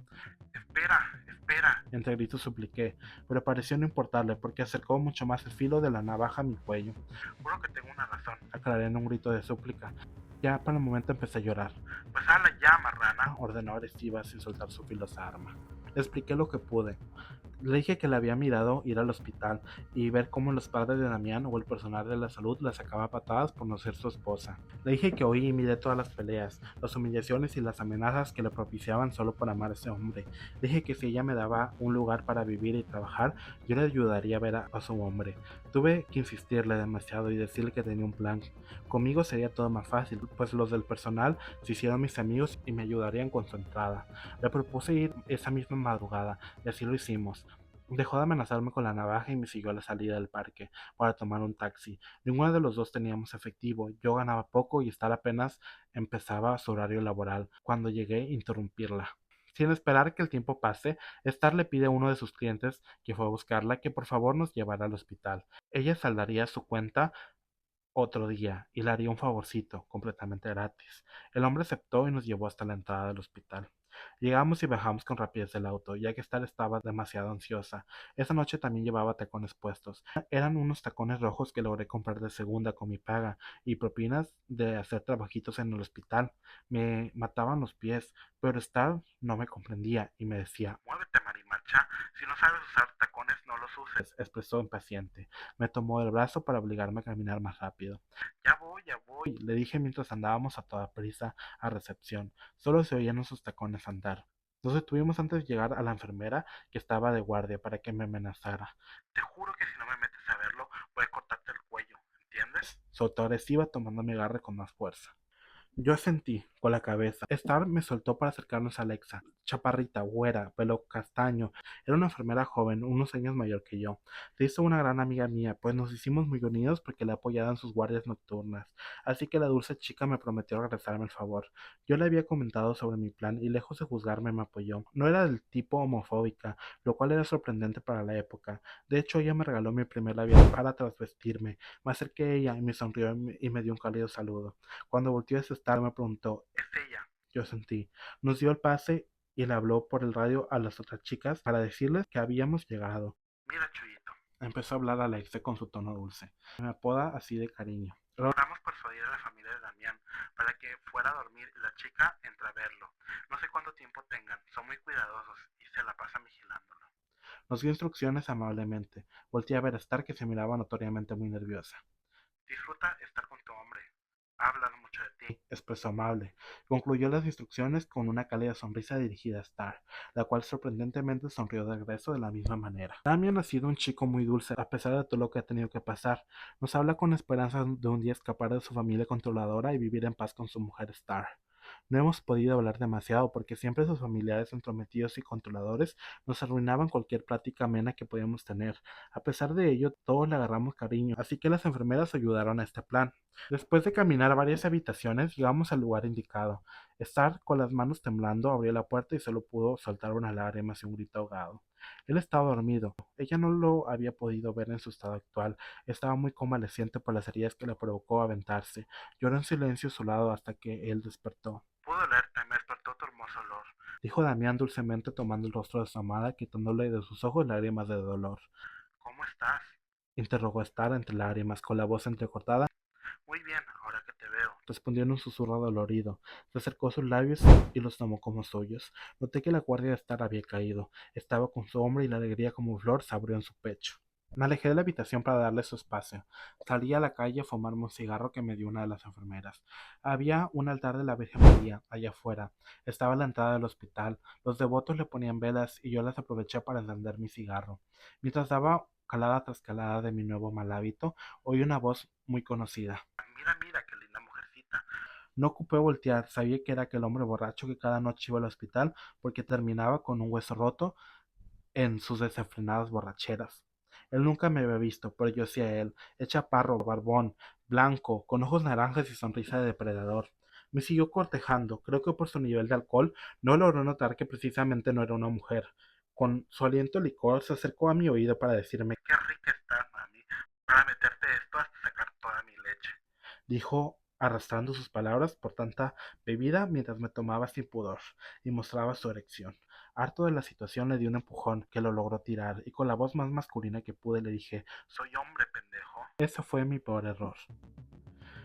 Espera, espera. Entre gritos supliqué, pero pareció no importarle, porque acercó mucho más el filo de la navaja a mi cuello. Juro que tengo una razón, aclaré en un grito de súplica. Ya para el momento empecé a llorar. Pues habla ya, marrana, ordenó agresiva sin soltar su filosa arma. Le expliqué lo que pude. Le dije que le había mirado ir al hospital y ver cómo los padres de Damián o el personal de la salud la sacaba a patadas por no ser su esposa. Le dije que oí y miré todas las peleas, las humillaciones y las amenazas que le propiciaban solo por amar a ese hombre. Le dije que si ella me daba un lugar para vivir y trabajar, yo le ayudaría a ver a su hombre. Tuve que insistirle demasiado y decirle que tenía un plan. Conmigo sería todo más fácil, pues los del personal se hicieron mis amigos y me ayudarían con su entrada. Le propuse ir esa misma madrugada y así lo hicimos. Dejó de amenazarme con la navaja y me siguió a la salida del parque para tomar un taxi. Ninguno de los dos teníamos efectivo. Yo ganaba poco y Star apenas empezaba su horario laboral. Cuando llegué, interrumpirla. Sin esperar que el tiempo pase, Star le pide a uno de sus clientes, que fue a buscarla, que por favor nos llevara al hospital. Ella saldaría su cuenta otro día y le haría un favorcito, completamente gratis. El hombre aceptó y nos llevó hasta la entrada del hospital. Llegamos y bajamos con rapidez del auto, ya que Star estaba demasiado ansiosa. Esa noche también llevaba tacones puestos. Eran unos tacones rojos que logré comprar de segunda con mi paga y propinas de hacer trabajitos en el hospital. Me mataban los pies, pero Star no me comprendía y me decía, muévete, marimacha, si no sabes usar tacones no los uses, expresó impaciente. Me tomó el brazo para obligarme a caminar más rápido. Ya voy, le dije mientras andábamos a toda prisa a recepción. Solo se oían sus tacones andar. Nos detuvimos antes de llegar a la enfermera, que estaba de guardia, para que me amenazara. Te juro que si no me metes a verlo, voy a cortarte el cuello, ¿entiendes? Soltó agresiva, tomando mi agarre con más fuerza. Yo asentí con la cabeza. Star me soltó para acercarnos a Alexa. Chaparrita, güera, pelo castaño. Era una enfermera joven, unos años mayor que yo. Se hizo una gran amiga mía, pues nos hicimos muy unidos porque la apoyaba en sus guardias nocturnas. Así que la dulce chica me prometió regresarme el favor. Yo le había comentado sobre mi plan y lejos de juzgarme me apoyó. No era del tipo homofóbica, lo cual era sorprendente para la época. De hecho, ella me regaló mi primer labial para trasvestirme. Me acerqué a ella y me sonrió y me dio un cálido saludo. Cuando volteó a estar me preguntó, ¿es ella? Yo sentí. Nos dio el pase y le habló por el radio a las otras chicas para decirles que habíamos llegado. Mira, Chuyito. Empezó a hablar Alexe con su tono dulce. Me apoda así de cariño. Logramos persuadir a la familia de Damián para que fuera a dormir y la chica entra a verlo. No sé cuánto tiempo tengan, son muy cuidadosos y se la pasan vigilándolo. Nos dio instrucciones amablemente. Volteé a ver a Star, que se miraba notoriamente muy nerviosa. Disfruta estar con tu hombre. Hablan mucho de ti, expresó amable. Concluyó las instrucciones con una cálida sonrisa dirigida a Star, la cual sorprendentemente sonrió de regreso de la misma manera. Damian ha sido un chico muy dulce, a pesar de todo lo que ha tenido que pasar. Nos habla con esperanza de un día escapar de su familia controladora y vivir en paz con su mujer Star. No hemos podido hablar demasiado porque siempre sus familiares entrometidos y controladores nos arruinaban cualquier plática amena que podíamos tener. A pesar de ello, todos le agarramos cariño, así que las enfermeras ayudaron a este plan. Después de caminar varias habitaciones, llegamos al lugar indicado. Star, con las manos temblando, abrió la puerta y solo pudo soltar una lágrima y un grito ahogado. Él estaba dormido. Ella no lo había podido ver en su estado actual. Estaba muy convaleciente por las heridas que le provocó aventarse. Lloró en silencio a su lado hasta que él despertó. Puedo olerte, me despertó tu hermoso olor, dijo Damián dulcemente tomando el rostro de su amada, quitándole de sus ojos lágrimas de dolor. ¿Cómo estás? Interrogó Star entre lágrimas, con la voz entrecortada. Muy bien, ahora que te veo, respondió en un susurro dolorido. Se acercó a sus labios y los tomó como suyos. Noté que la guardia de Star había caído. Estaba con su hombre y la alegría como flor se abrió en su pecho. Me alejé de la habitación para darle su espacio. Salí a la calle a fumarme un cigarro que me dio una de las enfermeras. Había un altar de la Virgen María allá afuera. Estaba a la entrada del hospital. Los devotos le ponían velas y yo las aproveché para encender mi cigarro. Mientras daba calada tras calada de mi nuevo mal hábito, oí una voz muy conocida. Mira, mira, qué linda mujercita. No ocupé voltear, sabía que era aquel hombre borracho que cada noche iba al hospital porque terminaba con un hueso roto en sus desenfrenadas borracheras. Él nunca me había visto, pero yo sí a él, es chaparro, barbón, blanco, con ojos naranjas y sonrisa de depredador. Me siguió cortejando, creo que por su nivel de alcohol no logró notar que precisamente no era una mujer. Con su aliento licor se acercó a mi oído para decirme: "Qué rica estás, mami, para meterte esto hasta sacar toda mi leche", dijo arrastrando sus palabras por tanta bebida mientras me tomaba sin pudor y mostraba su erección. Harto de la situación le di un empujón que lo logró tirar y con la voz más masculina que pude le dije: "Soy hombre, pendejo". Ese fue mi peor error.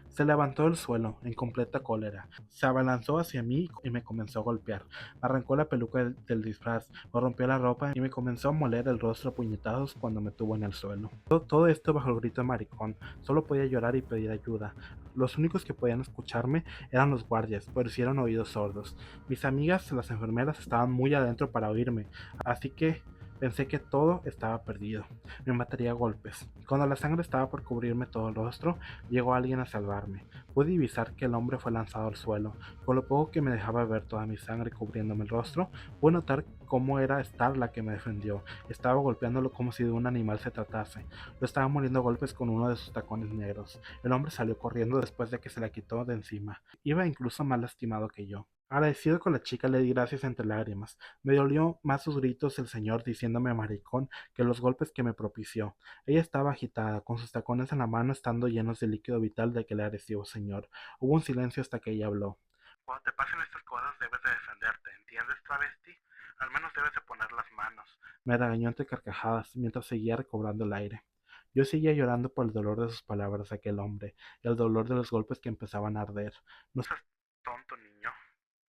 Se levantó del suelo, en completa cólera. Se abalanzó hacia mí y me comenzó a golpear. Arrancó la peluca del disfraz, me rompió la ropa y me comenzó a moler el rostro a puñetazos cuando me tuvo en el suelo. Todo esto bajo el grito de maricón. Solo podía llorar y pedir ayuda. Los únicos que podían escucharme eran los guardias, pero hicieron oídos sordos. Mis amigas, las enfermeras, estaban muy adentro para oírme, así que pensé que todo estaba perdido. Me mataría a golpes. Cuando la sangre estaba por cubrirme todo el rostro, llegó alguien a salvarme. Pude divisar que el hombre fue lanzado al suelo. Con lo poco que me dejaba ver toda mi sangre cubriéndome el rostro, pude notar cómo era Star la que me defendió. Estaba golpeándolo como si de un animal se tratase. Lo estaba moliendo a golpes con uno de sus tacones negros. El hombre salió corriendo después de que se la quitó de encima. Iba incluso más lastimado que yo. Agradecido con la chica, le di gracias entre lágrimas. Me dolió más sus gritos el señor diciéndome maricón que los golpes que me propició. Ella estaba agitada, con sus tacones en la mano estando llenos de líquido vital de aquel agresivo señor. Hubo un silencio hasta que ella habló. Cuando te pasen estas cosas debes de defenderte, ¿entiendes, travesti? Al menos debes de poner las manos. Me regañó entre carcajadas mientras seguía recobrando el aire. Yo seguía llorando por el dolor de sus palabras de aquel hombre y el dolor de los golpes que empezaban a arder. No seas tonto, niño.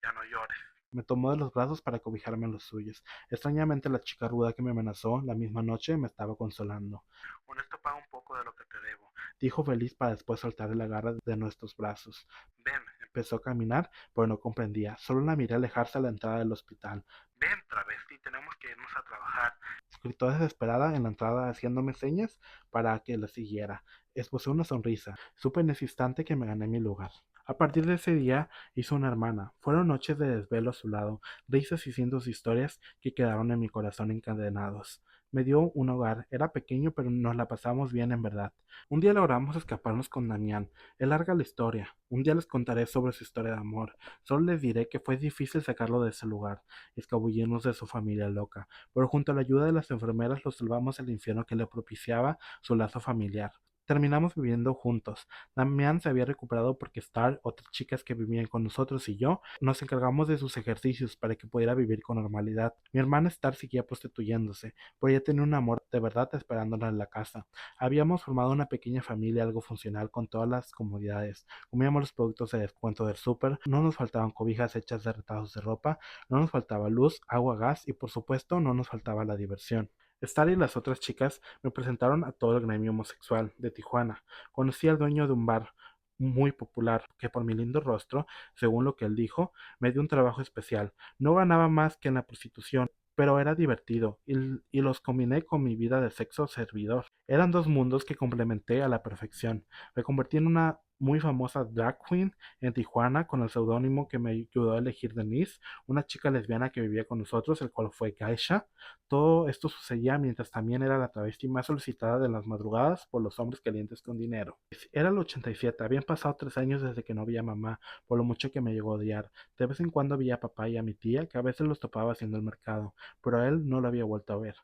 Ya no llores. Me tomó de los brazos para cobijarme en los suyos. Extrañamente, la chica ruda que me amenazó la misma noche me estaba consolando. Con esto paga un poco de lo que te debo, dijo feliz para después soltar la garra de nuestros brazos. Ven, empezó a caminar, pero no comprendía. Solo la miré alejarse a la entrada del hospital. Ven, travesti, tenemos que irnos a trabajar, gritó desesperada en la entrada haciéndome señas para que la siguiera. Esbozé una sonrisa. Supe en ese instante que me gané mi lugar. A partir de ese día hizo una hermana. Fueron noches de desvelo a su lado, risas y cientos de historias que quedaron en mi corazón encadenados. Me dio un hogar, era pequeño pero nos la pasamos bien en verdad. Un día logramos escaparnos con Damián. Es larga la historia. Un día les contaré sobre su historia de amor. Solo les diré que fue difícil sacarlo de ese lugar, escabullirnos de su familia loca, pero junto a la ayuda de las enfermeras lo salvamos del infierno que le propiciaba su lazo familiar. Terminamos viviendo juntos. Damián se había recuperado porque Star, otras chicas que vivían con nosotros y yo, nos encargamos de sus ejercicios para que pudiera vivir con normalidad. Mi hermana Star seguía prostituyéndose, pero ella tenía un amor de verdad esperándola en la casa. Habíamos formado una pequeña familia algo funcional con todas las comodidades. Comíamos los productos de descuento del súper, no nos faltaban cobijas hechas de retazos de ropa, no nos faltaba luz, agua, gas y por supuesto no nos faltaba la diversión. Star y las otras chicas me presentaron a todo el gremio homosexual de Tijuana. Conocí al dueño de un bar muy popular que por mi lindo rostro, según lo que él dijo, me dio un trabajo especial. No ganaba más que en la prostitución, pero era divertido y los combiné con mi vida de sexo servidor. Eran dos mundos que complementé a la perfección. Me convertí en una muy famosa drag queen en Tijuana con el seudónimo que me ayudó a elegir Denise, una chica lesbiana que vivía con nosotros, el cual fue Geisha. Todo esto sucedía mientras también era la travesti más solicitada de las madrugadas por los hombres calientes con dinero. Era el 87, habían pasado 3 años desde que no vi a mamá, por lo mucho que me llegó a odiar. De vez en cuando vi a papá y a mi tía, que a veces los topaba haciendo el mercado, pero a él no lo había vuelto a ver.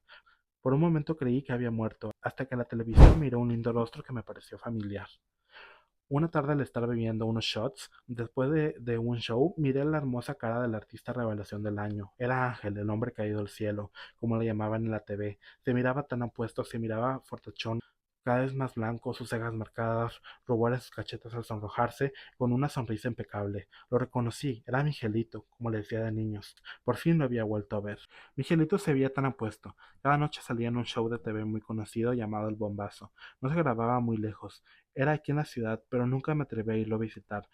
Por un momento creí que había muerto, hasta que en la televisión miré un lindo rostro que me pareció familiar. Una tarde al estar bebiendo unos shots, después de un show, miré la hermosa cara del artista revelación del año. Era Ángel, el hombre caído del cielo, como le llamaban en la TV. Se miraba tan apuesto, se miraba fortachón, cada vez más blanco, sus cejas marcadas, rubores sus cachetas al sonrojarse, con una sonrisa impecable. Lo reconocí, era Miguelito, como le decía de niños. Por fin lo había vuelto a ver. Miguelito se veía tan apuesto. Cada noche salía en un show de TV muy conocido llamado El Bombazo. No se grababa muy lejos. Era aquí en la ciudad, pero nunca me atreví a irlo a visitar.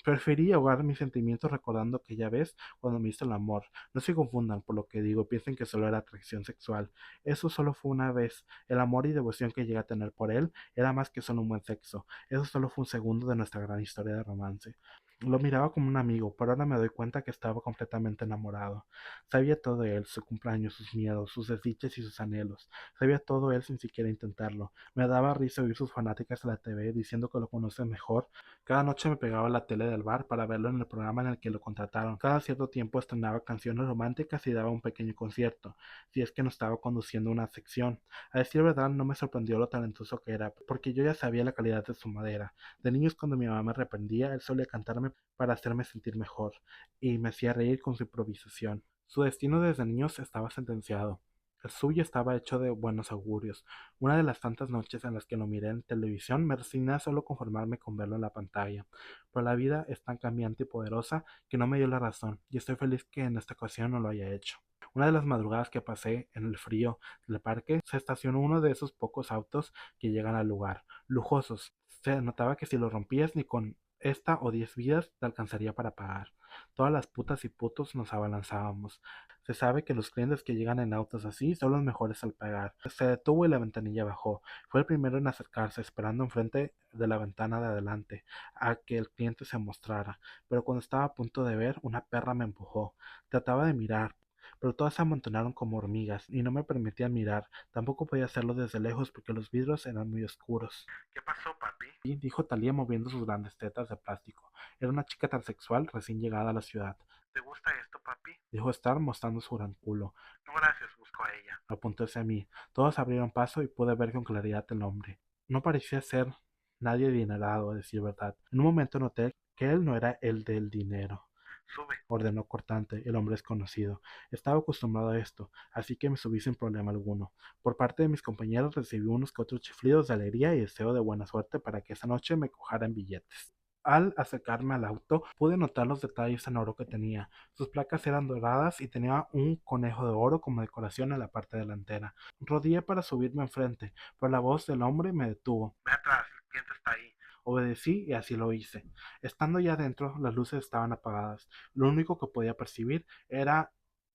Preferí ahogar mis sentimientos recordando aquella vez cuando me hizo el amor. No se confundan por lo que digo, piensen que solo era atracción sexual. Eso solo fue una vez. El amor y devoción que llegué a tener por él era más que solo un buen sexo. Eso solo fue un segundo de nuestra gran historia de romance. Lo miraba como un amigo, pero ahora me doy cuenta que estaba completamente enamorado. Sabía todo de él, su cumpleaños, sus miedos, sus desdichas y sus anhelos. Sabía todo él sin siquiera intentarlo. Me daba risa oír sus fanáticas en la TV diciendo que lo conocen mejor. Cada noche me pegaba a la tele del bar para verlo en el programa en el que lo contrataron. Cada cierto tiempo estrenaba canciones románticas y daba un pequeño concierto, si es que no estaba conduciendo una sección. A decir verdad, no me sorprendió lo talentoso que era, porque yo ya sabía la calidad de su madera. De niños, cuando mi mamá me reprendía, él solía cantarme para hacerme sentir mejor, y me hacía reír con su improvisación. Su destino desde niños estaba sentenciado. El suyo estaba hecho de buenos augurios. Una de las tantas noches en las que lo miré en televisión, me resigné a solo conformarme con verlo en la pantalla. Pero la vida es tan cambiante y poderosa que no me dio la razón, y estoy feliz que en esta ocasión no lo haya hecho. Una de las madrugadas que pasé en el frío del parque, se estacionó uno de esos pocos autos que llegan al lugar, lujosos. Se notaba que si lo rompías ni con esta o 10 vidas te alcanzaría para pagar. Todas las putas y putos nos abalanzábamos. Se sabe que los clientes que llegan en autos así son los mejores al pagar. Se detuvo y la ventanilla bajó. Fue el primero en acercarse, esperando enfrente de la ventana de adelante a que el cliente se mostrara. Pero cuando estaba a punto de ver, una perra me empujó. Trataba de mirar, pero todas se amontonaron como hormigas y no me permitían mirar. Tampoco podía hacerlo desde lejos porque los vidrios eran muy oscuros. ¿Qué pasó, papi? Dijo Talía moviendo sus grandes tetas de plástico. Era una chica transexual recién llegada a la ciudad. ¿Te gusta esto, papi? Dijo Star mostrando su gran culo. No, gracias, busco a ella. Apuntó hacia mí. Todos abrieron paso y pude ver con claridad el hombre. No parecía ser nadie adinerado, a decir verdad. En un momento noté que él no era el del dinero. Sube, ordenó cortante el hombre desconocido. Estaba acostumbrado a esto, así que me subí sin problema alguno. Por parte de mis compañeros recibí unos que otros chiflidos de alegría y deseo de buena suerte para que esa noche me cojaran billetes. Al acercarme al auto, pude notar los detalles en oro que tenía. Sus placas eran doradas y tenía un conejo de oro como decoración en la parte delantera. Rodeé para subirme enfrente, pero la voz del hombre me detuvo. Ve atrás, el cliente está ahí. Obedecí y así lo hice. Estando ya dentro, las luces estaban apagadas. Lo único que podía percibir era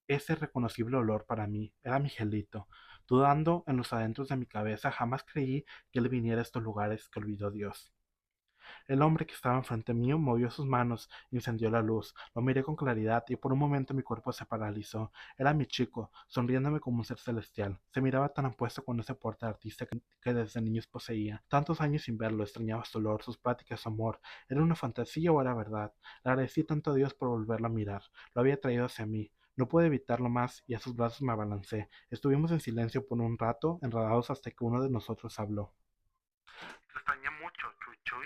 ese reconocible olor para mí. Era Miguelito. Dudando en los adentros de mi cabeza, jamás creí que él viniera a estos lugares que olvidó Dios. El hombre que estaba enfrente mío movió sus manos, encendió la luz. Lo miré con claridad y por un momento mi cuerpo se paralizó. Era mi chico, sonriéndome como un ser celestial. Se miraba tan apuesto con ese porte de artista que desde niños poseía. Tantos años sin verlo, extrañaba su olor, sus pláticas, su amor. ¿Era una fantasía o era verdad? Le agradecí tanto a Dios por volverlo a mirar. Lo había traído hacia mí. No pude evitarlo más y a sus brazos me abalancé. Estuvimos en silencio por un rato, enredados hasta que uno de nosotros habló. Chuy.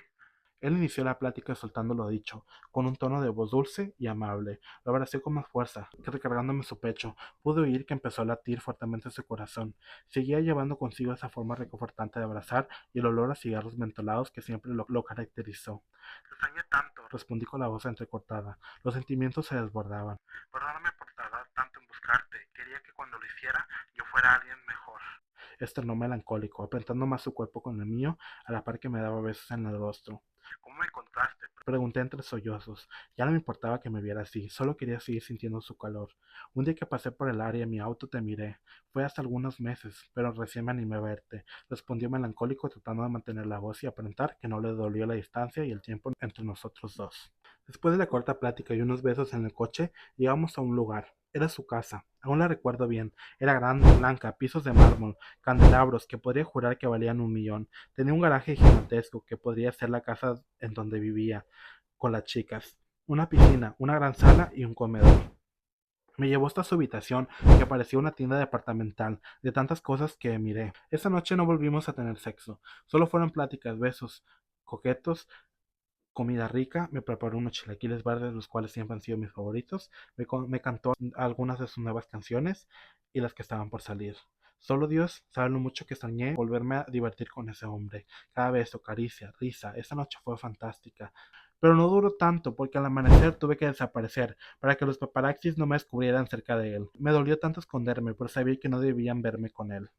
Él inició la plática soltando lo dicho, con un tono de voz dulce y amable. Lo abracé con más fuerza, que recargándome su pecho, pude oír que empezó a latir fuertemente su corazón. Seguía llevando consigo esa forma reconfortante de abrazar y el olor a cigarros mentolados que siempre lo caracterizó. Te extrañé tanto, respondí con la voz entrecortada. Los sentimientos se desbordaban. Perdóname por tardar tanto en buscarte. Quería que cuando lo hiciera yo fuera alguien mejor. Esternó melancólico, apretando más su cuerpo con el mío, a la par que me daba besos en el rostro. ¿Cómo me encontraste? Pregunté entre sollozos. Ya no me importaba que me viera así, solo quería seguir sintiendo su calor. Un día que pasé por el área en mi auto te miré. Fue hace algunos meses, pero recién me animé a verte. Respondió melancólico tratando de mantener la voz y aparentar que no le dolió la distancia y el tiempo entre nosotros dos. Después de la corta plática y unos besos en el coche, llegamos a un lugar. Era su casa. Aún la recuerdo bien. Era grande, blanca, pisos de mármol, candelabros que podría jurar que valían 1 millón. Tenía un garaje gigantesco que podría ser la casa en donde vivía con las chicas. Una piscina, una gran sala y un comedor. Me llevó hasta su habitación, que parecía una tienda departamental, de tantas cosas que miré. Esa noche no volvimos a tener sexo. Solo fueron pláticas, besos, coquetos, comida rica. Me preparó unos chilaquiles verdes, los cuales siempre han sido mis favoritos. Me cantó algunas de sus nuevas canciones y las que estaban por salir. Solo Dios sabe lo mucho que extrañé volverme a divertir con ese hombre. Cada beso, caricia, risa. Esa noche fue fantástica. Pero no duró tanto porque al amanecer tuve que desaparecer para que los paparazzis no me descubrieran cerca de él. Me dolió tanto esconderme, pero sabía que no debían verme con él.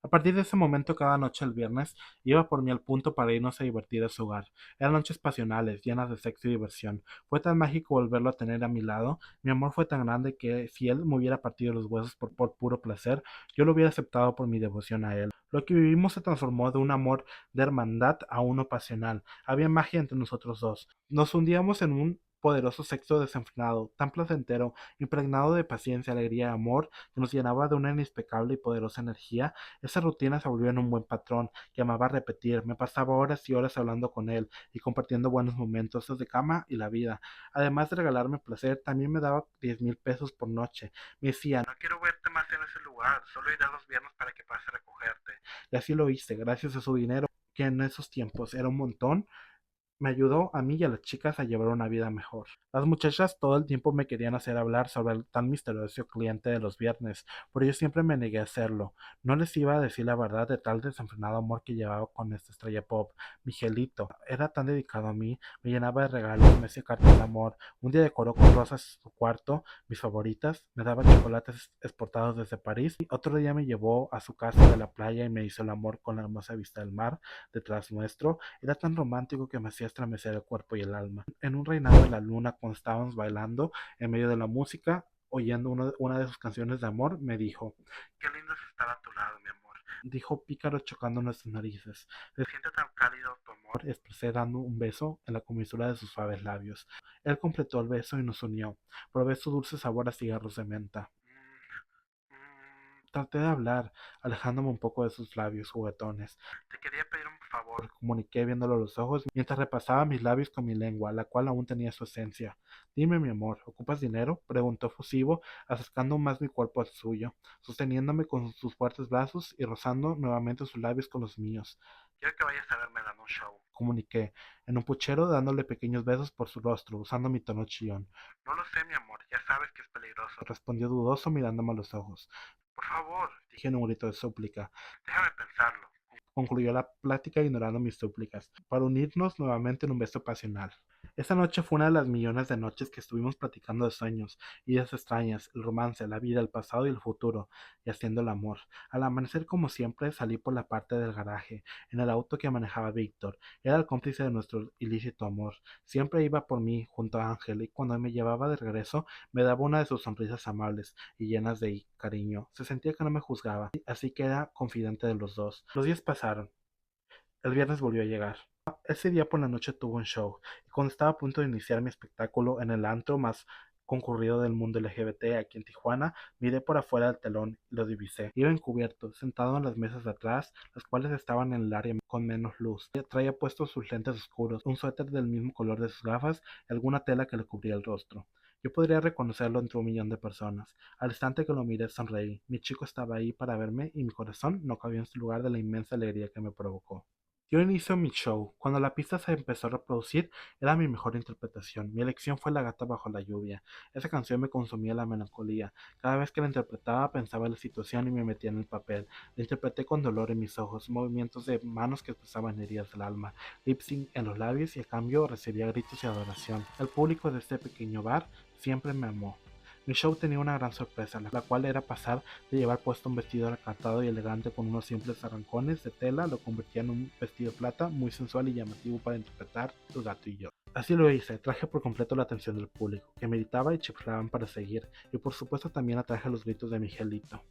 A partir de ese momento, cada noche el viernes, iba por mí al punto para irnos a divertir a su hogar. Eran noches pasionales, llenas de sexo y diversión. Fue tan mágico volverlo a tener a mi lado. Mi amor fue tan grande que si él me hubiera partido los huesos por puro placer, yo lo hubiera aceptado por mi devoción a él. Lo que vivimos se transformó de un amor de hermandad a uno pasional. Había magia entre nosotros dos. Nos hundíamos en un poderoso sexo desenfrenado, tan placentero, impregnado de paciencia, alegría y amor, que nos llenaba de una inexplicable y poderosa energía. Esa rutina se volvió en un buen patrón que amaba repetir. Me pasaba horas y horas hablando con él y compartiendo buenos momentos desde cama y la vida. Además de regalarme placer, también me daba 10,000 pesos por noche. Me decía, no quiero verte más en ese lugar, solo iré los viernes para que pase a recogerte. Y así lo hice, gracias a su dinero, que en esos tiempos era un montón. Me ayudó a mí y a las chicas a llevar una vida mejor. Las muchachas todo el tiempo me querían hacer hablar sobre el tan misterioso cliente de los viernes, pero yo siempre me negué a hacerlo. No les iba a decir la verdad de tal desenfrenado amor que llevaba con esta estrella pop. Miguelito era tan dedicado a mí, me llenaba de regalos, me hacía cartas de amor. Un día decoró con rosas su cuarto, mis favoritas, me daba chocolates exportados desde París. Y otro día me llevó a su casa de la playa y me hizo el amor con la hermosa vista del mar detrás nuestro. Era tan romántico que me hacía estremecer el cuerpo y el alma. En un reinado de la luna, cuando estábamos bailando en medio de la música, oyendo una de sus canciones de amor, me dijo, qué lindo es estar a tu lado, mi amor. Dijo pícaro chocando nuestras narices. Se siente tan cálido tu amor, expresé dando un beso en la comisura de sus suaves labios. Él completó el beso y nos unió. Probé su dulce sabor a cigarros de menta. Traté de hablar, alejándome un poco de sus labios juguetones. Te quería pedir un favor, comuniqué viéndolo a los ojos mientras repasaba mis labios con mi lengua, la cual aún tenía su esencia. Dime, mi amor, ¿ocupas dinero? Preguntó fusivo, acercando más mi cuerpo al suyo, sosteniéndome con sus fuertes brazos y rozando nuevamente sus labios con los míos. Quiero que vayas a verme dando un show, comuniqué, en un puchero dándole pequeños besos por su rostro, usando mi tono chillón. No lo sé, mi amor, ya sabes que es peligroso, respondió dudoso mirándome a los ojos. Por favor, dije en un grito de súplica. Déjame pensarlo. Concluyó la plática ignorando mis súplicas, para unirnos nuevamente en un beso pasional. Esa noche fue una de las millones de noches que estuvimos platicando de sueños, ideas extrañas, el romance, la vida, el pasado y el futuro, y haciendo el amor. Al amanecer, como siempre, salí por la parte del garaje, en el auto que manejaba Víctor. Era el cómplice de nuestro ilícito amor. Siempre iba por mí junto a Ángel, y cuando me llevaba de regreso, me daba una de sus sonrisas amables y llenas de cariño. Se sentía que no me juzgaba, así que era confidente de los dos. Los días pasaron. El viernes volvió a llegar. Ese día por la noche tuvo un show, y cuando estaba a punto de iniciar mi espectáculo en el antro más concurrido del mundo LGBT aquí en Tijuana, miré por afuera del telón y lo divisé. Iba encubierto, sentado en las mesas de atrás, las cuales estaban en el área con menos luz. Traía puestos sus lentes oscuros, un suéter del mismo color de sus gafas y alguna tela que le cubría el rostro. Yo podría reconocerlo entre 1 millón de personas. Al instante que lo miré sonreí. Mi chico estaba ahí para verme y mi corazón no cabía en su lugar de la inmensa alegría que me provocó. Dio inicio a mi show. Cuando la pista se empezó a reproducir, era mi mejor interpretación. Mi elección fue La gata bajo la lluvia. Esa canción me consumía la melancolía. Cada vez que la interpretaba pensaba en la situación y me metía en el papel. La interpreté con dolor en mis ojos, movimientos de manos que expresaban heridas del alma, lip sync en los labios y a cambio recibía gritos y adoración. El público de este pequeño bar siempre me amó. Mi show tenía una gran sorpresa, la cual era pasar de llevar puesto un vestido recatado y elegante con unos simples arrancones de tela, lo convertía en un vestido plata muy sensual y llamativo para interpretar Tu gato y yo. Así lo hice, traje por completo la atención del público, que me gritaba y chiflaban para seguir, y por supuesto también atraje los gritos de Miguelito.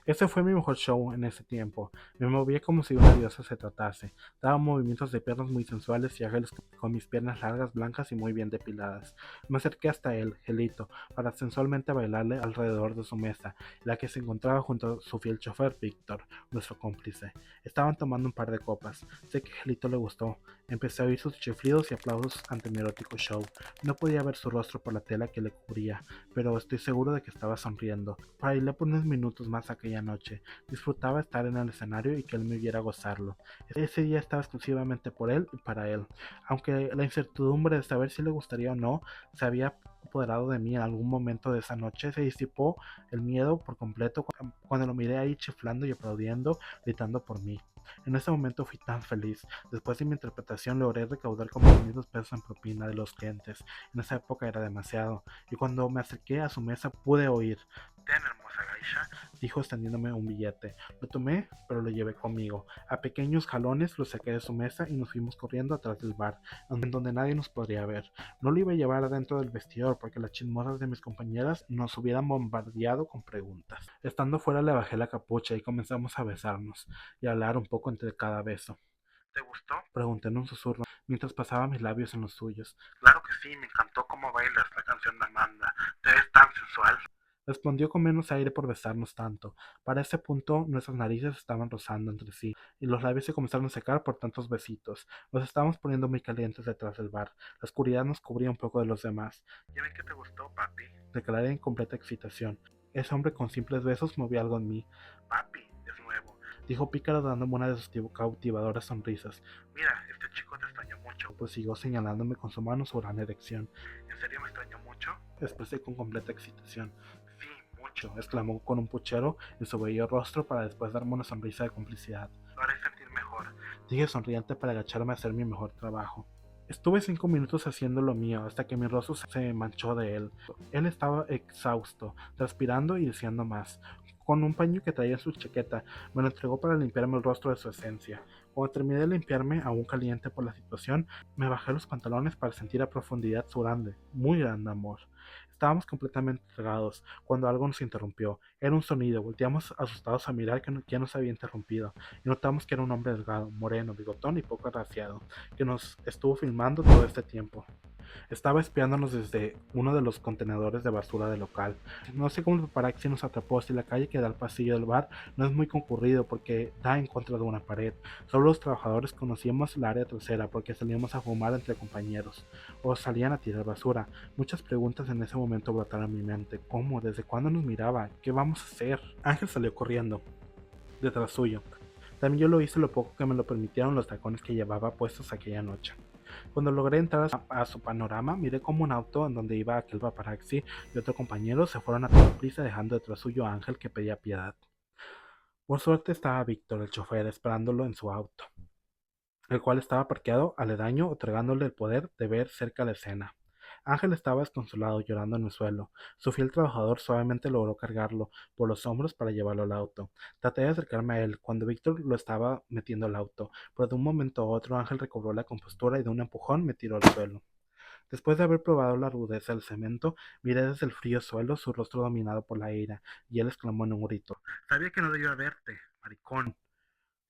Ese fue mi mejor show en ese tiempo. Me movía como si de una diosa se tratase. Daba movimientos de piernas muy sensuales y ágiles con mis piernas largas, blancas y muy bien depiladas. Me acerqué hasta él, Gelito, para sensualmente bailarle alrededor de su mesa, la que se encontraba junto a su fiel chofer, Víctor, nuestro cómplice. Estaban tomando un par de copas. Sé que Gelito le gustó. Empecé a oír sus chiflidos y aplausos ante mi erótico show. No podía ver su rostro por la tela que le cubría, pero estoy seguro de que estaba sonriendo. Bailé por unos minutos más aquella noche. Disfrutaba estar en el escenario y que él me viera gozarlo. Ese día estaba exclusivamente por él y para él. Aunque la incertidumbre de saber si le gustaría o no se había apoderado de mí en algún momento de esa noche, se disipó el miedo por completo cuando lo miré ahí chiflando y aplaudiendo, gritando por mí. En ese momento fui tan feliz. Después de mi interpretación logré recaudar como 500 pesos en propina de los clientes. En esa época era demasiado. Y cuando me acerqué a su mesa pude oír: "Ten, hermosa geisha", dijo extendiéndome un billete. Lo tomé, pero lo llevé conmigo. A pequeños jalones lo saqué de su mesa y nos fuimos corriendo atrás del bar, en donde nadie nos podría ver. No lo iba a llevar adentro del vestidor porque las chismosas de mis compañeras nos hubieran bombardeado con preguntas. Estando fuera le bajé la capucha y comenzamos a besarnos y a hablar un poco entre cada beso. ¿Te gustó?, pregunté en un susurro mientras pasaba mis labios en los suyos. Claro que sí, me encantó cómo bailas la canción de Amanda. Te ves tan sensual, respondió con menos aire por besarnos tanto. Para ese punto nuestras narices estaban rozando entre sí, y los labios se comenzaron a secar por tantos besitos. Nos estábamos poniendo muy calientes detrás del bar. La oscuridad nos cubría un poco de los demás. Ya ven que te gustó, papi, declaré en completa excitación. Ese hombre con simples besos movía algo en mí. Papi, es nuevo, dijo Pícaro dándome una de sus cautivadoras sonrisas. Mira, este chico te extrañó mucho, pues siguió señalándome con su mano su gran erección. ¿En serio me extrañó mucho?, expresé con completa excitación. Sí, mucho, exclamó con un puchero en su bello rostro para después darme una sonrisa de complicidad. Lo haré sentir mejor, dije sonriente para agacharme a hacer mi mejor trabajo. Estuve 5 minutos haciendo lo mío hasta que mi rostro se manchó de él. Él estaba exhausto, transpirando y deseando más. Con un paño que traía en su chaqueta, me lo entregó para limpiarme el rostro de su esencia. Cuando terminé de limpiarme, aún caliente por la situación, me bajé los pantalones para sentir a profundidad su grande, muy grande amor. Estábamos completamente entregados cuando algo nos interrumpió. Era un sonido. Volteamos asustados a mirar quién nos había interrumpido y notamos que era un hombre delgado, moreno, bigotón y poco agraciado, que nos estuvo filmando todo este tiempo. Estaba espiándonos desde uno de los contenedores de basura del local. No sé cómo el paparazzi nos atrapó, si la calle que da al pasillo del bar no es muy concurrido porque da en contra de una pared. Solo los trabajadores conocíamos el área trasera porque salíamos a fumar entre compañeros o salían a tirar basura. Muchas preguntas en ese momento brotaron en mi mente. ¿Cómo? ¿Desde cuándo nos miraba? ¿Qué vamos a hacer? Ángel salió corriendo detrás suyo. También yo lo hice lo poco que me lo permitieron los tacones que llevaba puestos aquella noche. Cuando logré entrar a su panorama, miré como un auto en donde iba aquel paparazzi y otro compañero se fueron a toda prisa dejando detrás suyo a Ángel, que pedía piedad. Por suerte estaba Víctor, el chofer, esperándolo en su auto, el cual estaba parqueado aledaño, otorgándole el poder de ver cerca la escena. Ángel estaba desconsolado, llorando en el suelo. Su fiel trabajador suavemente logró cargarlo por los hombros para llevarlo al auto. Traté de acercarme a él cuando Víctor lo estaba metiendo al auto, pero de un momento a otro Ángel recobró la compostura y de un empujón me tiró al suelo. Después de haber probado la rudeza del cemento, miré desde el frío suelo su rostro dominado por la ira, y él exclamó en un grito: "Sabía que no debía verte, maricón".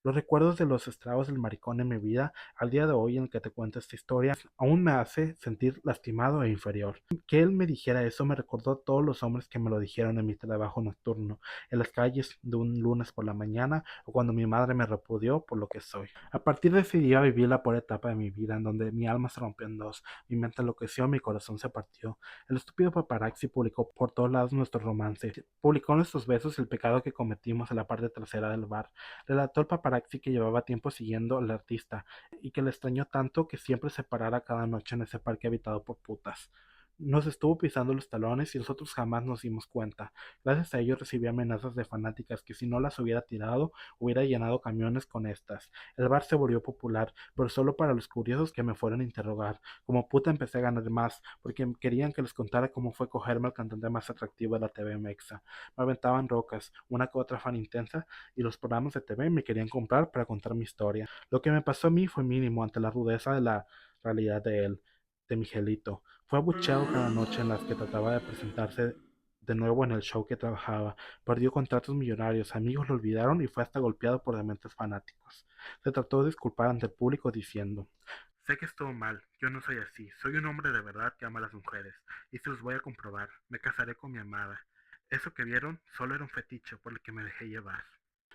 Los recuerdos de los estragos del maricón en mi vida, al día de hoy en el que te cuento esta historia, aún me hace sentir lastimado e inferior. Que él me dijera eso me recordó a todos los hombres que me lo dijeron en mi trabajo nocturno, en las calles de un lunes por la mañana, o cuando mi madre me repudió por lo que soy. A partir de ese día viví la peor etapa de mi vida, en donde mi alma se rompió en dos, mi mente enloqueció, mi corazón se partió. El estúpido paparazzi publicó por todos lados nuestro romance, publicó nuestros besos y el pecado que cometimos en la parte trasera del bar. Relató el paparazzi paparazzi que llevaba tiempo siguiendo al artista y que le extrañó tanto que siempre se parara cada noche en ese parque habitado por putas. Nos estuvo pisando los talones y nosotros jamás nos dimos cuenta. Gracias a ello recibí amenazas de fanáticas que si no las hubiera tirado, hubiera llenado camiones con estas. El bar se volvió popular, pero solo para los curiosos que me fueron a interrogar. Como puta empecé a ganar más, porque querían que les contara cómo fue cogerme al cantante más atractivo de la TV Mexa. Me aventaban rocas, una que otra fan intensa, y los programas de TV me querían comprar para contar mi historia. Lo que me pasó a mí fue mínimo ante la rudeza de la realidad de él, de Miguelito. Fue abucheado cada noche en las que trataba de presentarse de nuevo en el show que trabajaba. Perdió contratos millonarios, amigos lo olvidaron y fue hasta golpeado por dementes fanáticos. Se trató de disculpar ante el público diciendo: sé que estuvo mal, yo no soy así, soy un hombre de verdad que ama a las mujeres, y se los voy a comprobar, me casaré con mi amada. Eso que vieron solo era un fetiche por el que me dejé llevar.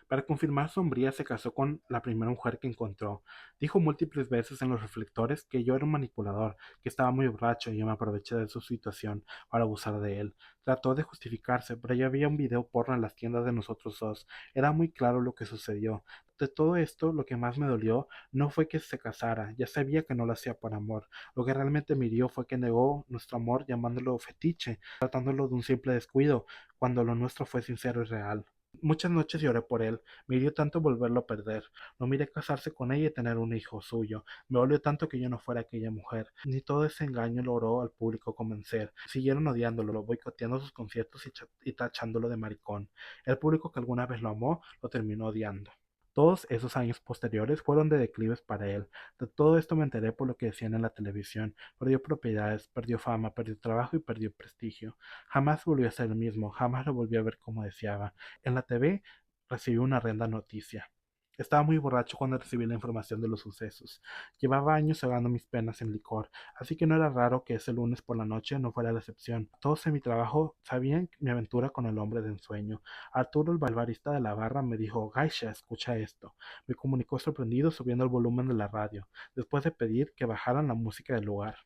Para confirmar su hombría se casó con la primera mujer que encontró. Dijo múltiples veces en los reflectores que yo era un manipulador, que estaba muy borracho y yo me aproveché de su situación para abusar de él. Trató de justificarse, pero ya había un video porno en las tiendas de nosotros dos. Era muy claro lo que sucedió. De todo esto, lo que más me dolió no fue que se casara, ya sabía que no lo hacía por amor. Lo que realmente me hirió fue que negó nuestro amor llamándolo fetiche, tratándolo de un simple descuido, cuando lo nuestro fue sincero y real. Muchas noches lloré por él, me hirió tanto volverlo a perder. No miré casarse con ella y tener un hijo suyo. Me dolió tanto que yo no fuera aquella mujer. Ni todo ese engaño logró al público convencer. Siguieron odiándolo, boicoteando sus conciertos y tachándolo de maricón. El público que alguna vez lo amó, lo terminó odiando. Todos esos años posteriores fueron de declives para él. De todo esto me enteré por lo que decían en la televisión. Perdió propiedades, perdió fama, perdió trabajo y perdió prestigio. Jamás volvió a ser el mismo, jamás lo volví a ver como deseaba. En la TV recibí una horrenda noticia. Estaba muy borracho cuando recibí la información de los sucesos. Llevaba años ahogando mis penas en licor, así que no era raro que ese lunes por la noche no fuera la excepción. Todos en mi trabajo sabían mi aventura con el hombre de ensueño. Arturo, el barista de la barra, me dijo: Gaisha, escucha esto. Me comunicó sorprendido subiendo el volumen de la radio, después de pedir que bajaran la música del lugar.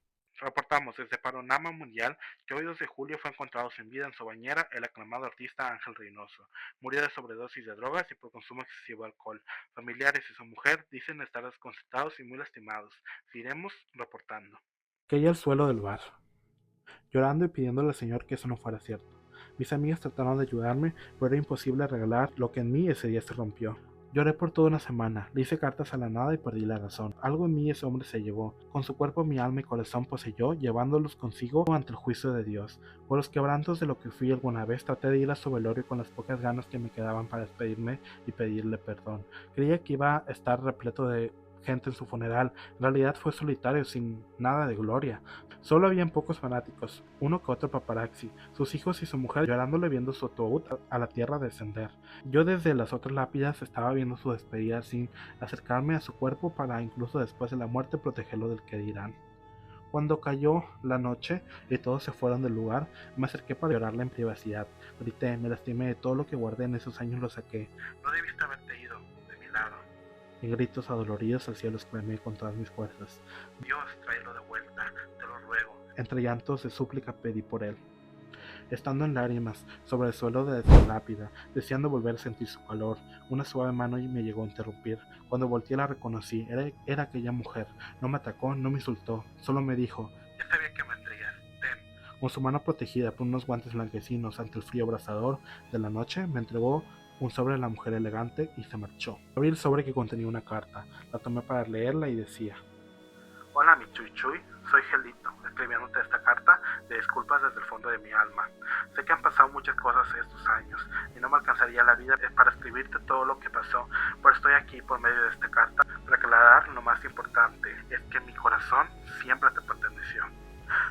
Reportamos desde Panorama Mundial que hoy 2 de julio fue encontrado sin vida en su bañera el aclamado artista Ángel Reynoso. Murió de sobredosis de drogas y por consumo excesivo de alcohol. Familiares y su mujer dicen estar desconcertados y muy lastimados. Seguiremos reportando. Caí al suelo del bar, llorando y pidiéndole al Señor que eso no fuera cierto. Mis amigas trataron de ayudarme, pero era imposible arreglar lo que en mí ese día se rompió. Lloré por toda una semana, le hice cartas a la nada y perdí la razón. Algo en mí ese hombre se llevó. Con su cuerpo mi alma y corazón poseyó, llevándolos consigo ante el juicio de Dios. Por los quebrantos de lo que fui alguna vez, traté de ir a su velorio con las pocas ganas que me quedaban para despedirme y pedirle perdón. Creía que iba a estar repleto de gente en su funeral. En realidad fue solitario, sin nada de gloria. Solo habían pocos fanáticos, uno que otro paparazzi, sus hijos y su mujer llorándole viendo su ataúd a la tierra descender. Yo desde las otras lápidas estaba viendo su despedida sin acercarme a su cuerpo para incluso después de la muerte protegerlo del que dirán. Cuando cayó la noche y todos se fueron del lugar, me acerqué para llorarla en privacidad. Grité, me lastimé, de todo lo que guardé en esos años lo saqué. No debiste haberte ido de mi lado. En gritos adoloridos al cielo exclamé con todas mis fuerzas: Dios, tráelo de vuelta, te lo ruego. Entre llantos de súplica pedí por él. Estando en lágrimas sobre el suelo de la lápida, deseando volver a sentir su calor, una suave mano me llegó a interrumpir. Cuando volteé la reconocí, era aquella mujer. No me atacó, no me insultó, solo me dijo: ya sabía que me vendrías, ten. Con su mano protegida por unos guantes blanquecinos ante el frío abrasador de la noche, me entregó un sobre de la mujer elegante y se marchó. Abrí el sobre que contenía una carta, la tomé para leerla y decía: hola mi Chuy Chuy, soy Gelito, escribiéndote esta carta de disculpas desde el fondo de mi alma. Sé que han pasado muchas cosas estos años y no me alcanzaría la vida para escribirte todo lo que pasó, pero estoy aquí por medio de esta carta para aclarar lo más importante, es que mi corazón siempre te perteneció.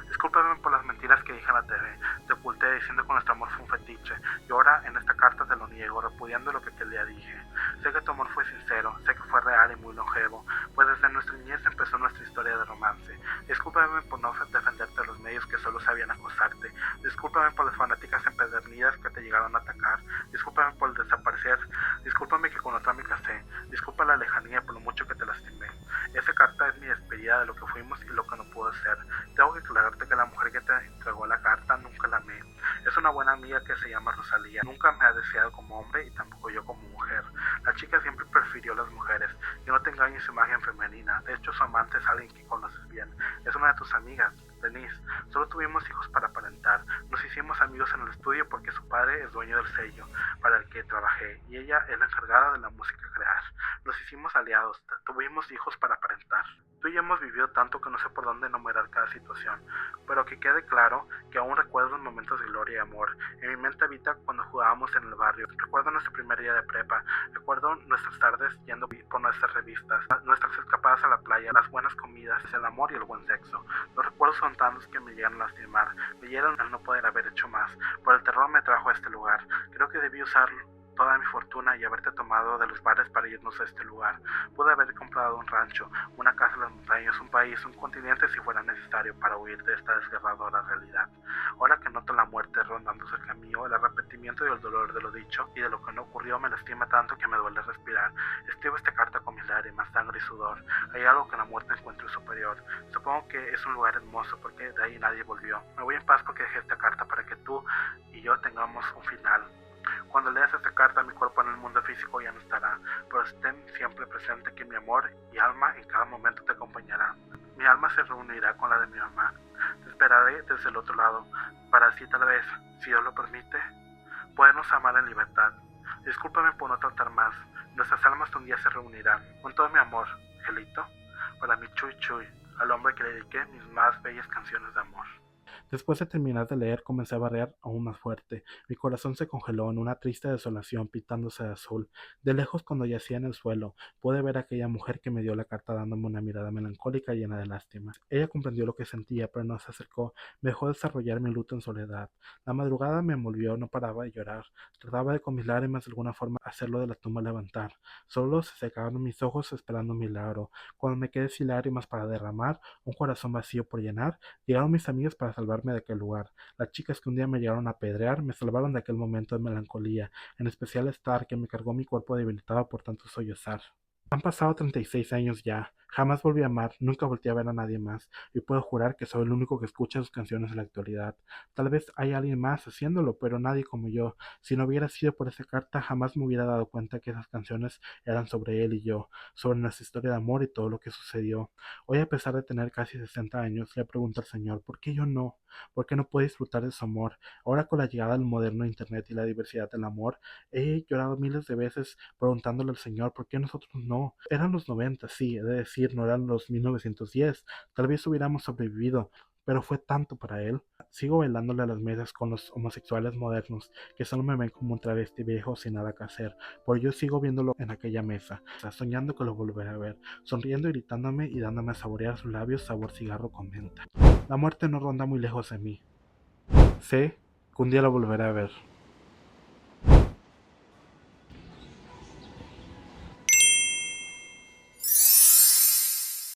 Discúlpame por las mentiras que dije en la TV, te oculté diciendo que nuestro amor fue un fetiche, y ahora en esta carta te lo niego, repudiando lo que aquel día dije. Sé que tu amor fue sincero, sé que fue real y muy longevo, pues desde nuestra niñez empezó nuestra historia de romance. Discúlpame por no defenderte de los medios que solo sabían acosarte, discúlpame por las fanáticas empedernidas que te llegaron a atacar, discúlpame por el desaparecer, discúlpame que con otra me casé, disculpa la lejanía por lo mucho que te lastimé. Esa carta es mi despedida de lo que fuimos y lo que no pudo ser. Tengo que aclararte que la mujer que te entregó la carta nunca la amé. Es una buena amiga que se llama Rosalía. Nunca me ha deseado como hombre y tampoco yo como mujer. La chica siempre prefirió las ni su imagen femenina. De hecho, su amante es alguien que conoces bien. Es una de tus amigas, Denise. Solo tuvimos hijos para aparentar. Nos hicimos amigos en el estudio porque su padre es dueño del sello para el que trabajé y ella es la encargada de la música crear. Nos hicimos aliados. Tuvimos hijos para aparentar. Tú y yo hemos vivido tanto que no sé por dónde enumerar cada situación, pero que quede claro que aún recuerdo los momentos de gloria y amor. En mi mente habita cuando jugábamos en el barrio. Recuerdo nuestro primer día de prepa. Recuerdo nuestras tardes yendo por nuestras revistas, nuestras escapadas a la playa, las buenas comidas, el amor y el buen sexo. Los recuerdos son tantos que me llegan a lastimar. Me llegan al no poder haber hecho más. Por el terror me trajo a este lugar. Creo que debí usar toda mi fortuna y haberte tomado de los bares para irnos a este lugar. Pude haber comprado un rancho, una casa en las montañas, un país, un continente si fuera necesario para huir de esta desgarradora realidad. Ahora que noto la muerte rondando cerca mío, el arrepentimiento y el dolor de lo dicho y de lo que no ocurrió me lastima tanto que me duele respirar. Escribo esta carta con mis lágrimas, sangre y sudor. Hay algo que la muerte encuentro superior. Supongo que es un lugar hermoso porque de ahí nadie volvió. Me voy en paz porque dejé esta carta para que tú y yo tengamos un final. Cuando leas esta carta, mi cuerpo en el mundo físico ya no estará, pero estén siempre presente que mi amor y alma en cada momento te acompañarán. Mi alma se reunirá con la de mi mamá. Te esperaré desde el otro lado, para así tal vez, si Dios lo permite, podernos amar en libertad. Discúlpame por no tratar más. Nuestras almas un día se reunirán. Con todo mi amor, Gelito, para mi Chuy Chuy, al hombre que le dediqué mis más bellas canciones de amor. Después de terminar de leer, comencé a barrer aún más fuerte. Mi corazón se congeló en una triste desolación, pintándose de azul. De lejos, cuando yacía en el suelo, pude ver a aquella mujer que me dio la carta dándome una mirada melancólica llena de lástima. Ella comprendió lo que sentía, pero no se acercó. Me dejó desarrollar mi luto en soledad. La madrugada me envolvió, no paraba de llorar. Trataba de con mis lágrimas de alguna forma hacerlo de la tumba levantar. Solo se secaron mis ojos esperando un milagro. Cuando me quedé sin lágrimas para derramar, un corazón vacío por llenar, llegaron mis amigas para salvarme de aquel lugar. Las chicas que un día me llegaron a apedrear me salvaron de aquel momento de melancolía, en especial Star, que me cargó mi cuerpo debilitado por tanto sollozar. Han pasado 36 años ya. Jamás volví a amar, nunca volteé a ver a nadie más, y puedo jurar que soy el único que escucha sus canciones en la actualidad. Tal vez hay alguien más haciéndolo, pero nadie como yo. Si no hubiera sido por esa carta, jamás me hubiera dado cuenta que esas canciones eran sobre él y yo, sobre nuestra historia de amor y todo lo que sucedió. Hoy, a pesar de tener casi 60 años, le pregunto al Señor, ¿por qué yo no? ¿Por qué no puedo disfrutar de su amor? Ahora, con la llegada del moderno Internet y la diversidad del amor, he llorado miles de veces preguntándole al Señor, ¿por qué nosotros no? Eran los 90, sí, he de decir, no eran los 1910. Tal vez hubiéramos sobrevivido, pero fue tanto para él. Sigo bailándole a las mesas con los homosexuales modernos, que solo me ven como un travesti viejo sin nada que hacer, pero yo sigo viéndolo en aquella mesa, soñando que lo volveré a ver, sonriendo y gritándome y dándome a saborear sus labios sabor cigarro con menta. La muerte no ronda muy lejos de mí. Sé que un día lo volveré a ver.